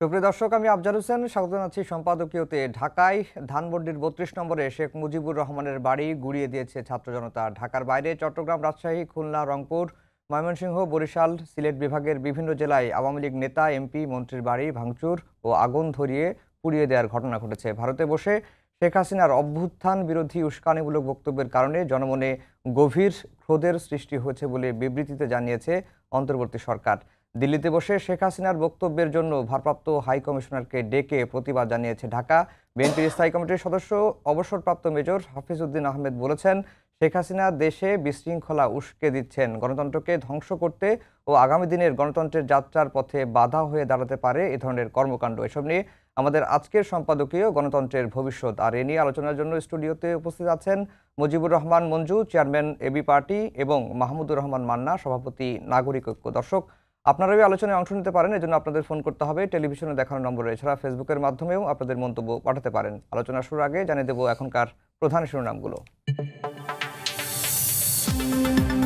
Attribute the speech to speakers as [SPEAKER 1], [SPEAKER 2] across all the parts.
[SPEAKER 1] সুপ্রিয় দর্শক, আমি আফজাল হোসেন স্বাগত জানাচ্ছি সম্পাদকীয়তে। ঢাকায় ধানমন্ডির ৩২ নম্বরে শেখ মুজিবুর রহমানের বাড়ি গুড়িয়ে দিয়েছে ছাত্র জনতা। ঢাকার বাইরে চট্টগ্রাম, রাজশাহী, খুলনা, রংপুর, ময়মনসিংহ, বরিশাল, সিলেট বিভাগের বিভিন্ন জেলায় আওয়ামী লীগ নেতা, এমপি, মন্ত্রীর বাড়ি ভাঙচুর ও আগুন ধরিয়ে পুড়িয়ে দেওয়ার ঘটনা ঘটেছে। ভারতে বসে শেখ হাসিনার অভ্যুত্থান বিরোধী উস্কানিমূলক বক্তব্যের কারণে জনমনে গভীর ক্রোধের সৃষ্টি হয়েছে বলে বিবৃতিতে জানিয়েছে অন্তর্বর্তী সরকার। দিল্লিতে বসে শেখ হাসিনার বক্তব্যের জন্য ভারপ্রাপ্ত হাই কমিশনারকে ডেকে প্রতিবাদ জানিয়েছে ঢাকা। বিএনপির স্থায়ী কমিটির সদস্য অবসরপ্রাপ্ত মেজর হাফিজ উদ্দিন আহমেদ বলেছেন, শেখ হাসিনা দেশে বিশৃঙ্খলা উস্কে দিচ্ছেন। গণতন্ত্রকে ধ্বংস করতে ও আগামী দিনের গণতন্ত্রের যাত্রার পথে বাধা হয়ে দাঁড়াতে পারে এ ধরনের কর্মকাণ্ড। এসব নিয়ে আমাদের আজকের সম্পাদকীয় গণতন্ত্রের ভবিষ্যৎ। আর এ নিয়ে আলোচনার জন্য স্টুডিওতে উপস্থিত আছেন মুজিবুর রহমান মঞ্জু, চেয়ারম্যান এবি পার্টি, এবং মাহমুদুর রহমান মান্না, সভাপতি নাগরিক ঐক্য। দর্শক, আপনারা এই আলোচনায় অংশ নিতে পারেন, এজন্য আপনাদের ফোন করতে হবে টেলিভিশনে দেখানো নম্বরে। এছাড়া ফেসবুকের মাধ্যমেও আপনাদের মন্তব্য পাঠাতে পারেন। আলোচনা শুরুর আগে জানিয়ে দেব এখনকার প্রধান শিরোনামগুলো।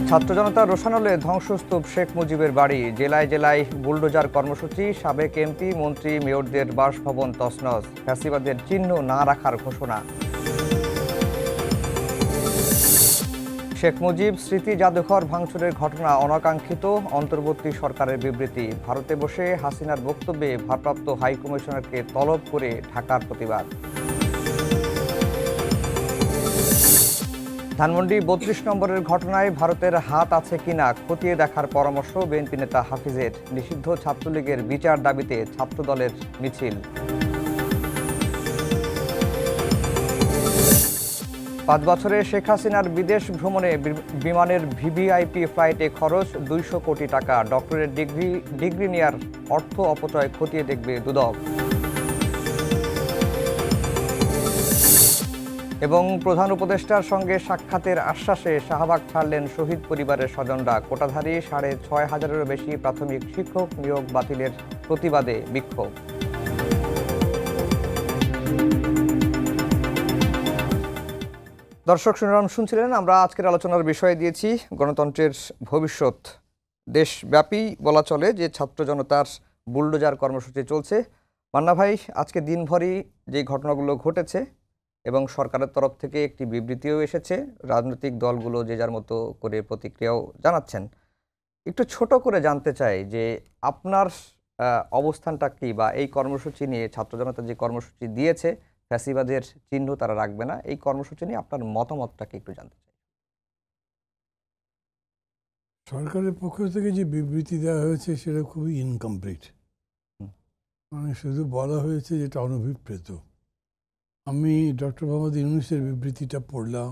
[SPEAKER 1] ছাত্র জনতার রোষানলে ধ্বংসস্তূপ শেখ মুজিবের বাড়ি, জেলায় জেলায় বুলডোজার কর্মসূচি, সাবেক এমপি, মন্ত্রী, মেয়রদের বাসভবন তছনছ, ফ্যাসিবাদের চিহ্ন না রাখার ঘোষণা। শেখ মুজিব স্মৃতি জাদুঘর ভাঙচুরের ঘটনা অনাকাঙ্ক্ষিত, অন্তর্বর্তী সরকারের বিবৃতি। ভারতে বসে হাসিনার বক্তব্যে ভারপ্রাপ্ত হাই কমিশনারকে তলব করে ঢাকার প্রতিবাদ। ধানমন্ডি ৩২ নম্বরের ঘটনায় ভারতের হাত আছে কিনা খতিয়ে দেখার পরামর্শ বিএনপি নেতা হাফিজের। নিষিদ্ধ ছাত্রলীগের বিচার দাবিতে ছাত্রদলের মিছিল। ৫ বছরে শেখ হাসিনার বিদেশ ভ্রমণে বিমানের ভিভিআইপি ফ্লাইটে খরচ ২০০ কোটি টাকা। ডক্টরেট ডিগ্রি নেয়ার অর্থ অপচয় খতিয়ে দেখবে দুদক। এবং প্রধান উপদেষ্টার সঙ্গে সাক্ষাতের আশ্বাসে শাহবাগ ছাড়লেন শহীদ পরিবারের স্বজনরা। কোটাধারী ৬৫০০-এরও বেশি প্রাথমিক শিক্ষক নিয়োগ বাতিলের প্রতিবাদে বিক্ষোভ। দর্শক শুনছিলেন, আমরা আজকের আলোচনার বিষয় দিয়েছি গণতন্ত্রের ভবিষ্যৎ। দেশব্যাপী বলা চলে যে ছাত্র জনতার বুলডোজার কর্মসূচি চলছে। মান্না ভাই, আজকে দিনভরই যে ঘটনাগুলো ঘটেছে এবং সরকারের তরফ থেকে একটি বিবৃতিও এসেছে, রাজনৈতিক দলগুলো যে যার মতো করে প্রতিক্রিয়াও জানাচ্ছেন। একটু ছোট করে জানতে চাই যে আপনার অবস্থানটা কি, বা এই কর্মসূচি নিয়ে ছাত্র জনতা যে কর্মসূচি দিয়েছে, ফ্যাসিবাদের চিহ্ন তারা রাখবে না, এই কর্মসূচি নিয়ে আপনার মতামতটাকে একটু জানতে চাই।
[SPEAKER 2] সরকারের পক্ষ থেকে যে বিবৃতি দেওয়া হয়েছে সেটা খুবই ইনকমপ্লিট। মানে শুধু বলা হয়েছে যেটা অনভিপ্রেত। আমি ডক্টর মোহাম্মদ ইউনূসের বিবৃতিটা পড়লাম,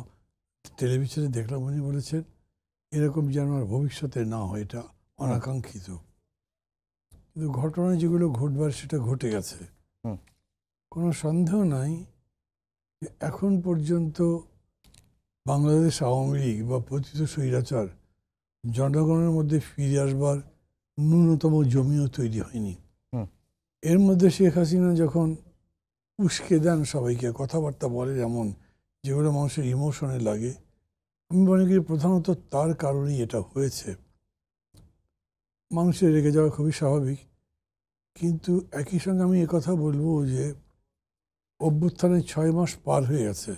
[SPEAKER 2] টেলিভিশনে দেখলাম, উনি বলেছেন এরকম যেন আর ভবিষ্যতে না হয়, এটা অনাকাঙ্ক্ষিত। কিন্তু ঘটনা যেগুলো ঘটবার সেটা ঘটে গেছে। কোনো সন্দেহ নাই যে এখন পর্যন্ত বাংলাদেশ আওয়ামী লীগ বা পতিত স্বৈরাচার জনগণের মধ্যে ফিরে আসবার ন্যূনতম জমিও তৈরি হয়নি। এর মধ্যে শেখ হাসিনা যখন উস্কে দেন সবাইকে, কথাবার্তা বলে এমন যেগুলো মানুষের ইমোশনে লাগে, আমি মনে করি প্রধানত তার কারণেই এটা হয়েছে। মানুষের রেগে যাওয়া খুবই স্বাভাবিক, কিন্তু একই সঙ্গে আমি একথা বলবো যে অভ্যুত্থানের ৬ মাস পার হয়ে গেছে।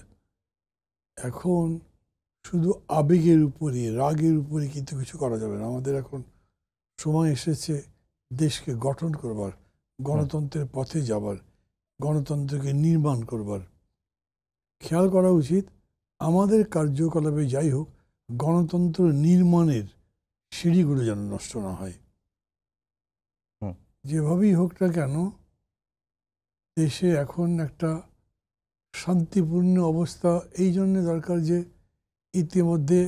[SPEAKER 2] এখন শুধু আবেগের উপরে, রাগের উপরে কিন্তু কিছু করা যাবে না। আমাদের এখন সময় এসেছে দেশকে গঠন করবার, গণতন্ত্রের পথে যাবার, গণতন্ত্রকে নির্মাণ করবার। খেয়াল করা উচিত আমাদের কার্যকলাপে যাই হোক, গণতন্ত্র নির্মাণের সিঁড়িগুলো যেন নষ্ট না হয়। যেভাবেই হোক না কেন, দেশে এখন একটা শান্তিপূর্ণ অবস্থা এই জন্য দরকার যে ইতিমধ্যে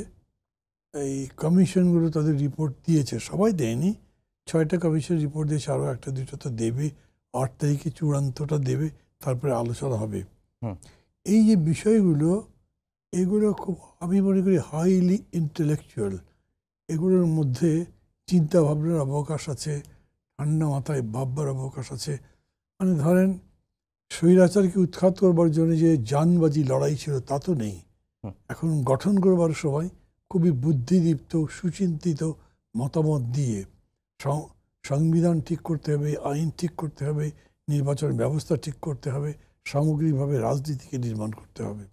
[SPEAKER 2] এই কমিশনগুলো তাদের রিপোর্ট দিয়েছে, সবাই দেয়নি, ৬টা কমিশন রিপোর্ট দিয়েছে, আরও ১টা-২টা তো দেবে, ৮ তারিখে চূড়ান্তটা দেবে, তারপরে আলোচনা হবে। এই যে বিষয়গুলো, এগুলো খুব, আমি মনে করি হাইলি ইন্টেলেকচুয়াল। এগুলোর মধ্যে চিন্তা ভাবনার অবকাশ আছে, ঠান্ডা মাথায় ভাববার অবকাশ আছে। মানে ধরেন স্বৈরাচারকে উৎখাত করবার জন্য যে জানবাজি লড়াই ছিল তা তো নেই। এখন গঠন করবার সময় খুবই বুদ্ধিদীপ্ত, সুচিন্তিত মতামত দিয়ে সংবিধান ঠিক করতে হবে, আইন ঠিক করতে হবে, নির্বাচন ব্যবস্থা ঠিক করতে হবে, সামগ্রিকভাবে রাজনীতিকে নির্মাণ করতে হবে।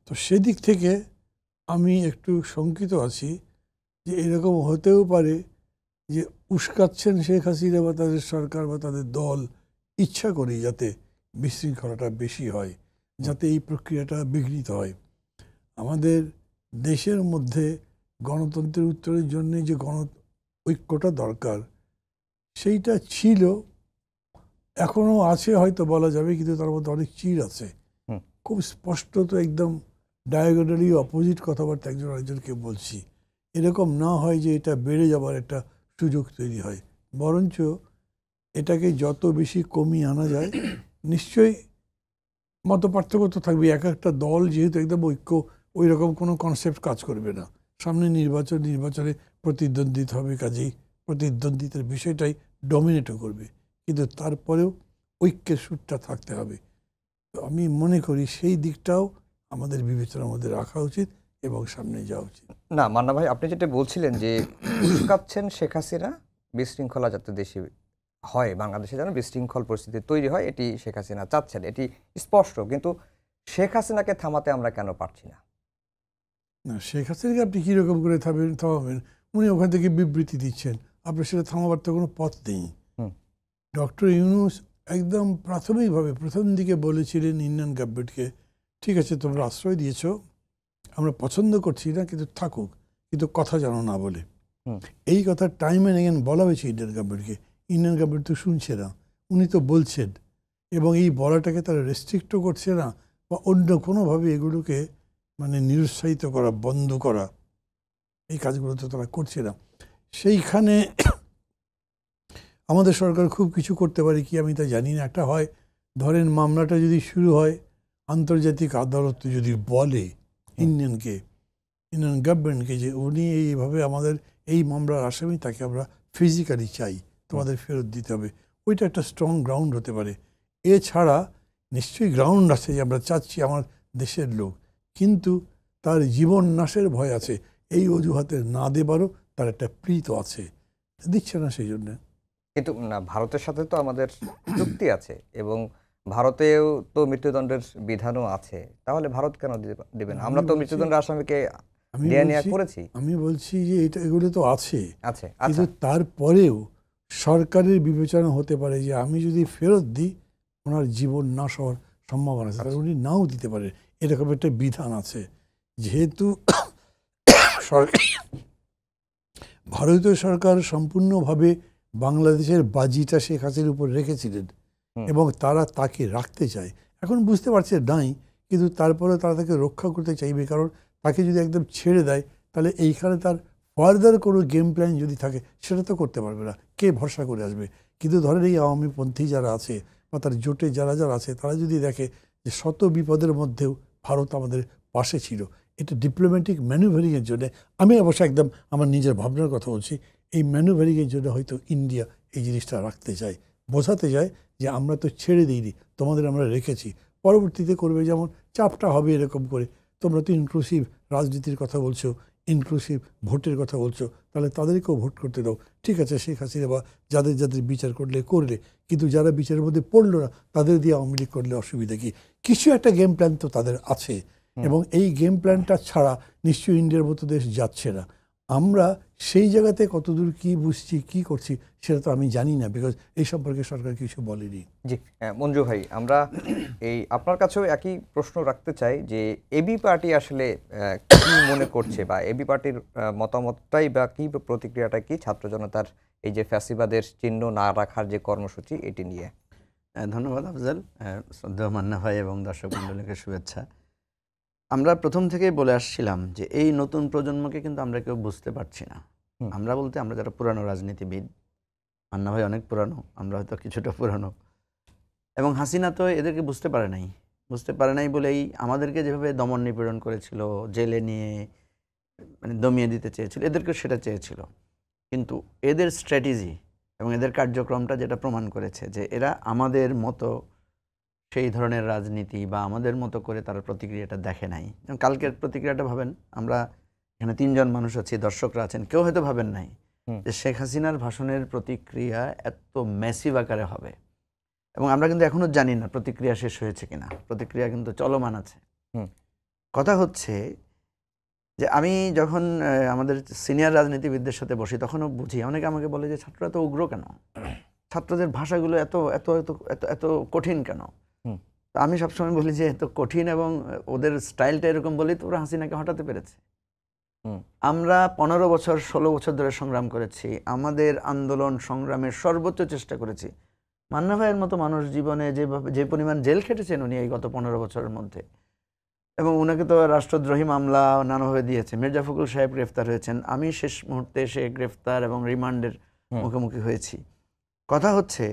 [SPEAKER 2] তো সেদিক থেকে আমি একটু শঙ্কিত আছি যে এরকম হতেও পারে যে উস্কাচ্ছেন শেখ হাসিনা বা তাদের সরকার বা তাদের দল ইচ্ছা করেই যাতে বিশৃঙ্খলাটা বেশি হয়, যাতে এই প্রক্রিয়াটা বিঘ্নিত হয়। আমাদের দেশের মধ্যে গণতন্ত্রের উত্তরের জন্য যে ঐক্যটা দরকার সেইটা ছিল, এখনো আছে হয়তো বলা যাবে, কিন্তু তার মধ্যে অনেক চির আছে। খুব স্পষ্ট তো একদম ডায়াগোনালি অপোজিট কথাবার্তা একজন আরেকজনকে বলছি। এরকম না হয় যে এটা বেড়ে যাবার একটা সুযোগ তৈরি হয়, বরঞ্চ এটাকে যত বেশি কমিয়ে আনা যায়। নিশ্চয়ই মত পার্থক্য তো থাকবে, এক একটা দল যেহেতু একদম ঐক্য ওই রকম কোনো কনসেপ্ট কাজ করবে না। সামনে নির্বাচনে প্রতিদ্বন্দ্বিতা হবে, কাজেই প্রতিদ্বন্দ্বিতার বিষয়টাই ডমিনেটও করবে, কিন্তু তারপরেও ঐক্যের সুরটা থাকতে হবে। তো আমি মনে করি সেই দিকটাও আমাদের বিবেচনার মধ্যে রাখা উচিত এবং সামনে যাওয়া উচিত।
[SPEAKER 1] না মান্না ভাই, আপনি যেটা বলছিলেন যে উস্কাচ্ছেন শেখ হাসিনা, বিশৃঙ্খলা যাতে দেশে হয়, বাংলাদেশে যেন বিশৃঙ্খল পরিস্থিতি তৈরি হয়, এটি শেখ হাসিনা চাচ্ছেন, এটি স্পষ্ট। কিন্তু শেখ হাসিনাকে থামাতে আমরা কেন পারছি না?
[SPEAKER 2] না, শেখ হাসিনাকে আপনি কীরকম করে থামাবেন? উনি ওখান থেকে বিবৃতি দিচ্ছেন, আপনার সেটা থামাবার তো কোনো পথ নেই। ডক্টর ইউনূস একদম প্রাথমিকভাবে প্রথম দিকে বলেছিলেন ইন্ডিয়ান গভর্নমেন্টকে, ঠিক আছে তোমরা আশ্রয় দিয়েছ, আমরা পছন্দ করছি না, কিন্তু থাকুক, কিন্তু কথা যেন না বলে। এই কথা টাইম অ্যান্ড এগেন বলা হয়েছে ইন্ডিয়ান গভর্নমেন্টকে। ইন্ডিয়ান গভর্নমেন্ট তো শুনছে না, উনি তো বলছেন, এবং এই বলাটাকে তারা রেস্ট্রিক্টও করছে না বা অন্য কোনোভাবে এগুলোকে মানে নিরুৎসাহিত করা, বন্ধ করা, এই কাজগুলো তো তারা করছে না। সেইখানে আমাদের সরকার খুব কিছু করতে পারে কি আমি তা জানি না। একটা হয়, ধরেন মামলাটা যদি শুরু হয়, আন্তর্জাতিক আদালত যদি বলে ইন্ডিয়ান গভর্নমেন্টকে যে উনি এইভাবে আমাদের এই মামলার আসামি, তাকে আমরা ফিজিক্যালি চাই, তোমাদের ফেরত দিতে হবে, ওইটা একটা স্ট্রং গ্রাউন্ড হতে পারে। এছাড়া নিশ্চয়ই গ্রাউন্ড আছে যে আমরা চাচ্ছি আমার দেশের লোক, কিন্তু তার জীবন নাশের ভয় আছে, এই অজুহাতে না দেবারও তার একটা প্রীত আছে, দিচ্ছে না সেই জন্য।
[SPEAKER 1] কিন্তু না, ভারতের সাথে তো আমাদের চুক্তি আছে এবং ভারতেও তো মৃত্যুদণ্ডের বিধানও আছে, তাহলে ভারত কেন দিবেন? আমরা তো মৃত্যুদণ্ডের আসামিকে
[SPEAKER 2] আমি বলছি যে এগুলো তো আছে,
[SPEAKER 1] আছে,
[SPEAKER 2] কিন্তু তারপরেও সরকারের বিবেচনা হতে পারে যে আমি যদি ফেরত দিই ওনার জীবন নাশ হওয়ার সম্ভাবনা আছে, তাহলে উনি নাও দিতে পারে, এরকম একটা বিধান আছে। যেহেতু ভারতীয় সরকার সম্পূর্ণভাবে বাংলাদেশের বাজিটা শেখ হাসিনার উপর রেখেছিলেন এবং তারা তাকে রাখতে চায়। এখন বুঝতে পারছে নাই, কিন্তু তারপরে তারা তাকে রক্ষা করতে চাইবে, কারণ তাকে যদি একদম ছেড়ে দেয় তাহলে এইখানে তার ফার্দার কোনো গেম প্ল্যান যদি থাকে সেটা তো করতে পারবে না, কে ভরসা করে আসবে। কিন্তু ধরেন এই আওয়ামীপন্থী যারা আছে বা তার জোটে যারা যারা আছে, তারা যদি দেখে যে শত বিপদের মধ্যেও ভারত আমাদের পাশে ছিল, এটা ডিপ্লোম্যাটিক ম্যানুভারিংয়ের জন্য, আমি অবশ্য একদম আমার নিজের ভাবনার কথা বলছি, এই ম্যানুভারিংয়ের জন্য হয়তো ইন্ডিয়া এই জিনিসটা রাখতে চায়, বোঝাতে চায় যে আমরা তো ছেড়ে দিইনি, তোমাদের আমরা রেখেছি, পরবর্তীতে করবে যেমন চাপটা হবে এরকম করে, তোমরা তো ইনক্লুসিভ রাজনীতির কথা বলছো, ইনক্লুসিভ ভোটের কথা বলছো, তাহলে তাদেরকেও ভোট করতে দাও, ঠিক আছে শেখ হাসিনা বা যাদের যাদের বিচার করলে, কিন্তু যারা বিচারের মধ্যে পড়লো না তাদের দিয়ে আওয়ামী লীগ করলে অসুবিধা কি? কিছু একটা গেম প্ল্যান তো তাদের আছে, এবং এই গেম প্ল্যানটা ছাড়া নিশ্চয়ই ইন্ডিয়ার মতো দেশ যাচ্ছে না। আমরা সেই জায়গাতে কতদূর কি বুঝছি, কি করছি সেটা তো আমি জানি না, বিকজ এই সম্পর্কে সরকার কিছু বলেনি।
[SPEAKER 1] জি মঞ্জু ভাই, আমরা এই আপনার কাছেও একই প্রশ্ন রাখতে চাই যে এবি পার্টি আসলে কি মনে করছে, বা এবি পার্টির মতামতটাই বা কি প্রতিক্রিয়াটা কি ছাত্র জনতার এই যে ফ্যাসিবাদের চিহ্ন না রাখার যে কর্মসূচি, এটি নিয়ে?
[SPEAKER 3] ধন্যবাদ আফজাল, শ্রদ্ধেয় মান্না ভাই এবং দর্শক মণ্ডলীকে শুভেচ্ছা। আমরা প্রথম থেকেই বলে আসছিলাম যে এই নতুন প্রজন্মকে কিন্তু আমরা কেউ বুঝতে পারছি না। আমরা বলতে আমরা যারা পুরানো রাজনীতিবিদ, মান্না ভাই অনেক পুরানো, আমরা হয়তো কিছুটা পুরানো, এবং হাসিনা তো এদেরকে বুঝতে পারে নাই বলেই আমাদেরকে যেভাবে দমন নিপীড়ন করেছিল, জেলে নিয়ে মানে দমিয়ে দিতে চেয়েছিল, এদেরকেও সেটা চেয়েছিল। কিন্তু এদের স্ট্র্যাটেজি এবং এদের কার্যক্রমটা যেটা প্রমাণ করেছে যে এরা আমাদের মতো সেই ধরনের রাজনীতি বা আমাদের মতো করে তারা প্রতিক্রিয়াটা দেখে নাই। কালকের প্রতিক্রিয়াটা ভাবেন, আমরা এখানে 3 জন মানুষ আছি, দর্শকরা আছেন, কেউ হয়তো ভাবেন নাই যে শেখ হাসিনার ভাষণের প্রতিক্রিয়া এত ম্যাসিভ আকারে হবে, এবং আমরা কিন্তু এখনো জানি না প্রতিক্রিয়া শেষ হয়েছে কিনা, প্রতিক্রিয়া কিন্তু চলমান আছে। কথা হচ্ছে যে আমি যখন আমাদের সিনিয়র রাজনীতিবিদদের সাথে বসি তখনও বুঝি, অনেকে আমাকে বলে যে ছাত্ররা এত উগ্র কেন, ছাত্রদের ভাষাগুলো এত এত এত এত এত কঠিন কেন। তো আমি সবসময় বলি যে এত কঠিন এবং ওদের স্টাইলটা এরকম বলেই তো ওরা হাসিনাকে হটাতে পেরেছে। আমরা 15 বছর 16 বছর ধরে সংগ্রাম করেছি, আমাদের আন্দোলন সংগ্রামের সর্বোচ্চ চেষ্টা করেছি। মান্না ভাইয়ের মতো মানুষ জীবনে যে পরিমাণ জেল খেটেছেন উনি এই গত 15 বছরের মধ্যে, এবং ওনাকে তো রাষ্ট্রদ্রোহী মামলা নানাভাবে দিয়েছে। মির্জা ফখরুল সাহেব গ্রেফতার হয়েছেন, আমি শেষ মুহূর্তে এসে গ্রেফতার এবং রিমান্ডের মুখোমুখি হয়েছি। কথা হচ্ছে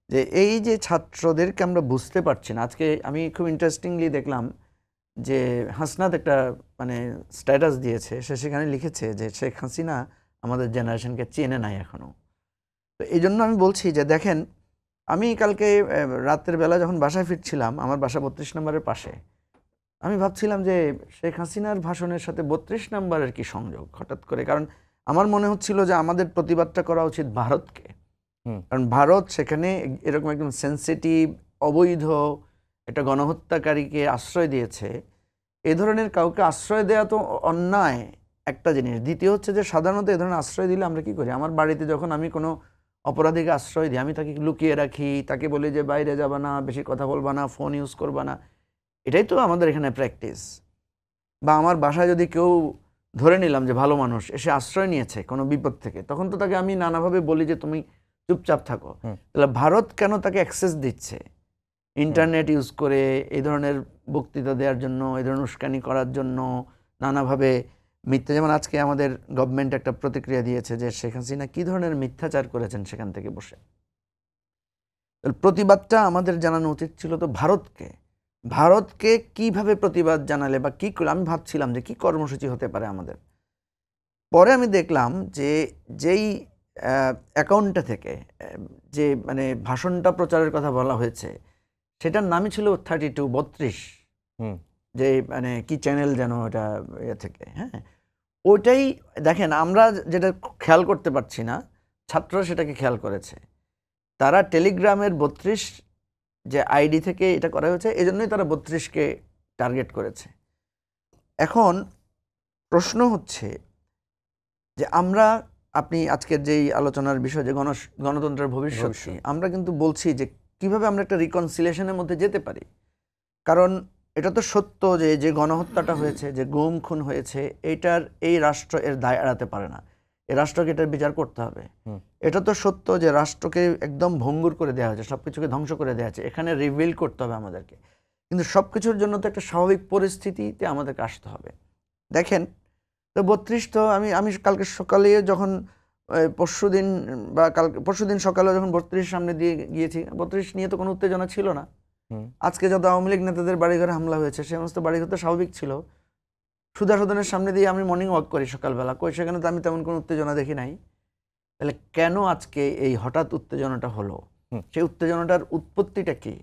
[SPEAKER 3] যে এই যে ছাত্রদেরকে আমরা বুঝতে পারছি না। আজকে আমি খুব ইন্টারেস্টিংলি দেখলাম যে হাসনাত একটা মানে স্ট্যাটাস দিয়েছে, সে সেখানে লিখেছে যে শেখ হাসিনা আমাদের জেনারেশনকে চেনে নাই এখনো। তো এই জন্য আমি বলছি যে দেখেন, আমি কালকে রাতের বেলা যখন বাসায় ফিরছিলাম, আমার বাসা 32 নম্বরের পাশে, আমি ভাবছিলাম যে শেখ হাসিনার ভাষণের সাথে 32 নম্বরের কি সংযোগ হঠাৎ করে। কারণ আমার মনে হচ্ছিল যে আমাদের প্রতিবাদটা করা উচিত ভারতকে, কারণ ভারত সেখানে এরকম একদম সেন্সিটিভ অবৈধ একটা গণহত্যাকারীকে আশ্রয় দিয়েছে। এ ধরনের কাউকে আশ্রয় দেওয়া তো অন্যায় একটা জিনিস। দ্বিতীয় হচ্ছে যে সাধারণত এ ধরনের আশ্রয় দিলে আমরা কি করি, আমার বাড়িতে যখন আমি কোনো অপরাধীকে আশ্রয় দিই আমি তাকে লুকিয়ে রাখি, তাকে বলি যে বাইরে যাবা না, বেশি কথা বলবা না, ফোন ইউজ করবা না, এটাই তো আমাদের এখানে প্র্যাকটিস। বা আমার বাসায় যদি কেউ ধরে নিলাম যে ভালো মানুষ এসে আশ্রয় নিয়েছে কোনো বিপদ থেকে, তখন তো তাকে আমি নানাভাবে বলি যে তুমি চুপচাপ থাকো। তাহলে ভারত কেন তাকে অ্যাক্সেস দিচ্ছে ইন্টারনেট ইউজ করে এই ধরনের বক্তৃতা দেওয়ার জন্য, এই ধরনের উস্কানি করার জন্য, নানাভাবে মিথ্যা। যেমন আজকে আমাদের গভর্নমেন্ট একটা প্রতিক্রিয়া দিয়েছে যে শেখ হাসিনা কী ধরনের মিথ্যাচার করেছেন সেখান থেকে বসে। প্রতিবাদটা আমাদের জানানো উচিত ছিল তো ভারতকে। ভারতকে কিভাবে প্রতিবাদ জানালে বা কী করলে, আমি ভাবছিলাম যে কী কর্মসূচি হতে পারে আমাদের। পরে আমি দেখলাম যে যেই অ্যাকাউন্টটা থেকে যে মানে ভাষণটা প্রচারের কথা বলা হয়েছে সেটার নামই ছিল 32 যে মানে কি চ্যানেল যেন ওটা ইয়ে থেকে, হ্যাঁ ওইটাই দেখেন। আমরা যেটা খেয়াল করতে পারছি না, ছাত্ররা সেটাকে খেয়াল করেছে। তারা টেলিগ্রামের 32 যে আইডি থেকে এটা করা হয়েছে, এজন্যই তারা 32কে টার্গেট করেছে। এখন প্রশ্ন হচ্ছে যে আমরা, আপনি আজকের যেই আলোচনার বিষয় যে গণতন্ত্রের ভবিষ্যৎ, আমরা কিন্তু বলছি যে কিভাবে আমরা একটা রিকনসিলিয়েশনের মধ্যে যেতে পারি। কারণ এটা তো সত্য যে যে গণহত্যাটা হয়েছে, যে গুম খুন হয়েছে, এটার এই রাষ্ট্র এর দায় এড়াতে পারে না। এই রাষ্ট্রকে এটার বিচার করতে হবে। এটা তো সত্য যে রাষ্ট্রকে একদম ভঙ্গুর করে দেওয়া হয়েছে, সব কিছুকে ধ্বংস করে দেওয়া হয়েছে, এখানে রিভিল করতে হবে আমাদেরকে। কিন্তু সব কিছুর জন্য তো একটা স্বাভাবিক পরিস্থিতিতে আমাদেরকে আসতে হবে। দেখেন তো 32 তো আমি কালকে সকালে যখন পরশুদিন বা পরশুদিন সকালে যখন 32 সামনে দিয়ে গিয়েছি, 32 নিয়ে তো কোনো উত্তেজনা ছিল না। আজকে যত আওয়ামী লীগ নেতাদের বাড়িঘরে হামলা হয়েছে সে সমস্ত বাড়িঘর তো স্বাভাবিক ছিল। সুধা সদনের সামনে দিয়ে আমি মর্নিং ওয়াক করি সকালবেলা, সেখানে তো আমি তেমন কোনো উত্তেজনা দেখি নাই। তাহলে কেন আজকে এই হঠাৎ উত্তেজনাটা হলো? সেই উত্তেজনাটার উৎপত্তিটা কি?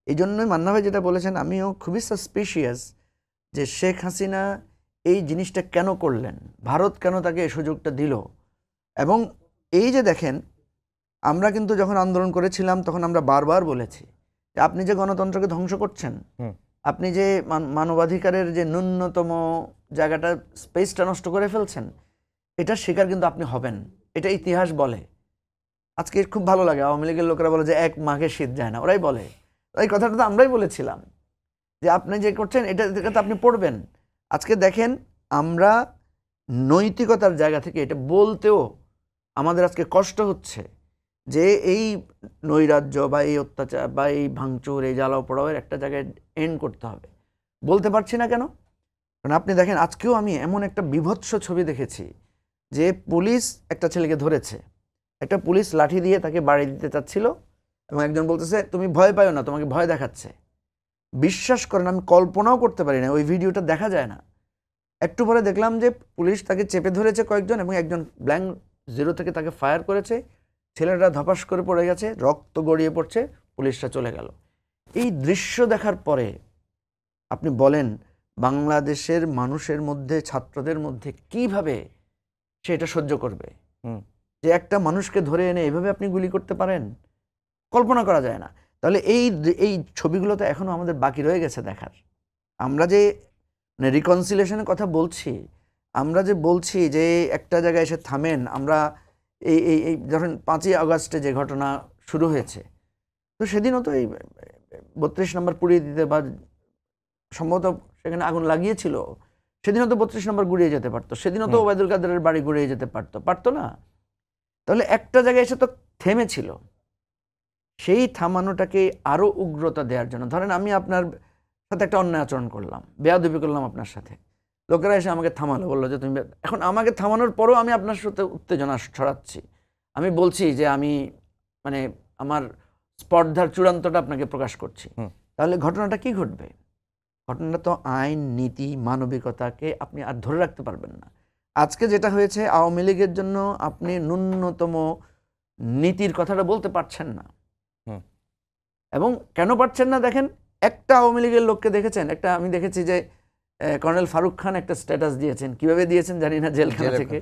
[SPEAKER 3] এই জন্যই মান্না ভাই যেটা বলেছেন, আমিও খুবই সাসপিশিয়াস যে শেখ হাসিনা এই জিনিসটা কেন করলেন, ভারত কেন তাকে এই সুযোগটা দিল। এবং এই যে দেখেন, আমরা কিন্তু যখন আন্দোলন করেছিলাম তখন আমরা বারবার বলেছি যে আপনি যে গণতন্ত্রকে ধ্বংস করছেন, আপনি যে মানবাধিকারের যে ন্যূনতম জায়গাটা, স্পেসটা নষ্ট করে ফেলছেন, এটা শিকার কিন্তু আপনি হবেন। এটা ইতিহাস বলে। আজকে খুব ভালো লাগে আওয়ামী লীগের লোকেরা বলে যে 1 মাঘে শীত যায় না, ওরাই বলে। এই কথাটা তো আমরাই বলেছিলাম যে আপনি যে করছেন এটা তো আপনি পড়বেন। আজকে দেখেন, আমরা নৈতিকতার জায়গা থেকে এটা বলতেও আমাদের আজকে কষ্ট হচ্ছে যে এই নৈরাজ্য বা এই অত্যাচার বা এই ভাঙচুর, এই জ্বালাও পোড়াওয়ের একটা জায়গায় এন্ড করতে হবে। বলতে পারছি না কেন? কারণ আপনি দেখেন, আজকেও আমি এমন একটা বিভৎস ছবি দেখেছি যে পুলিশ একটা ছেলেকে ধরেছে, একটা পুলিশ লাঠি দিয়ে তাকে বাড়ি দিতে চাচ্ছিল এবং একজন বলতেছে তুমি ভয় পাও না, তোমাকে ভয় দেখাচ্ছে। বিশ্বাস করেন, আমি কল্পনাও করতে পারি না, ওই ভিডিওটা দেখা যায় না। একটু পরে দেখলাম যে পুলিশ তাকে চেপে ধরেছে কয়েকজন এবং একজন ব্ল্যাঙ্ক জিরো থেকে তাকে ফায়ার করেছে। ছেলেটা ধপাস করে পড়ে গেছে, রক্ত গড়িয়ে পড়ছে, পুলিশরা চলে গেল। এই দৃশ্য দেখার পরে আপনি বলেন বাংলাদেশের মানুষের মধ্যে, ছাত্রদের মধ্যে কিভাবে সে এটা সহ্য করবে? যে একটা মানুষকে ধরে এনে এভাবে আপনি গুলি করতে পারেন, কল্পনা করা যায় না। তাহলে এই ছবিগুলো তো এখনো আমাদের বাকি রয়ে গেছে দেখার। আমরা যে রিকনসিলিয়েশনের কথা বলছি, আমরা যে বলছি যে একটা জায়গায় এসে থামেন, আমরা এই ধরেন 5ই আগস্টে যে ঘটনা শুরু হয়েছে, তো সেদিনও তো এই 32 নম্বর পুড়িয়ে দিতে বা সম্ভবত সেখানে আগুন লাগিয়েছিল, সেদিনও তো 32 নম্বর গুড়িয়ে যেতে পারতো, সেদিনও তো ওবায়দুল কাদেরের বাড়ি গুড়িয়ে যেতে পারতো না? তাহলে একটা জায়গায় এসে তো থেমেছিল, সেই থামানোটাকে আরো উগ্রতা দেওয়ার জন্য, ধরেন আমি আপনার সাথে একটা অন্যায় আচরণ করলাম, বেয়াদবি করলাম আপনার সাথে, লোকেরা এসে আমাকে থামালো, বললো যে তুমি, এখন আমাকে থামানোর পরও আমি আপনার সাথে উত্তেজনা ছড়াচ্ছি, আমি বলছি যে আমি মানে আমার স্পর্ধার চূড়ান্তটা আপনাকে প্রকাশ করছি, তাহলে ঘটনাটা কি ঘটবে? ঘটনাটা তো আইন, নীতি, মানবিকতাকে আপনি আর ধরে রাখতে পারবেন না। আজকে যেটা হয়েছে, আওয়ামী লীগের জন্য আপনি ন্যূনতম নীতির কথাটা বলতে পারছেন না। এবং কেন পারছেন না দেখেন, একটা আওয়ামী লীগের লোককে দেখেছেন? একটা আমি দেখেছি যে কর্নেল ফারুক খান একটা স্ট্যাটাস দিয়েছেন, কিভাবে দিয়েছেন জানি না, জেলখানা থেকে।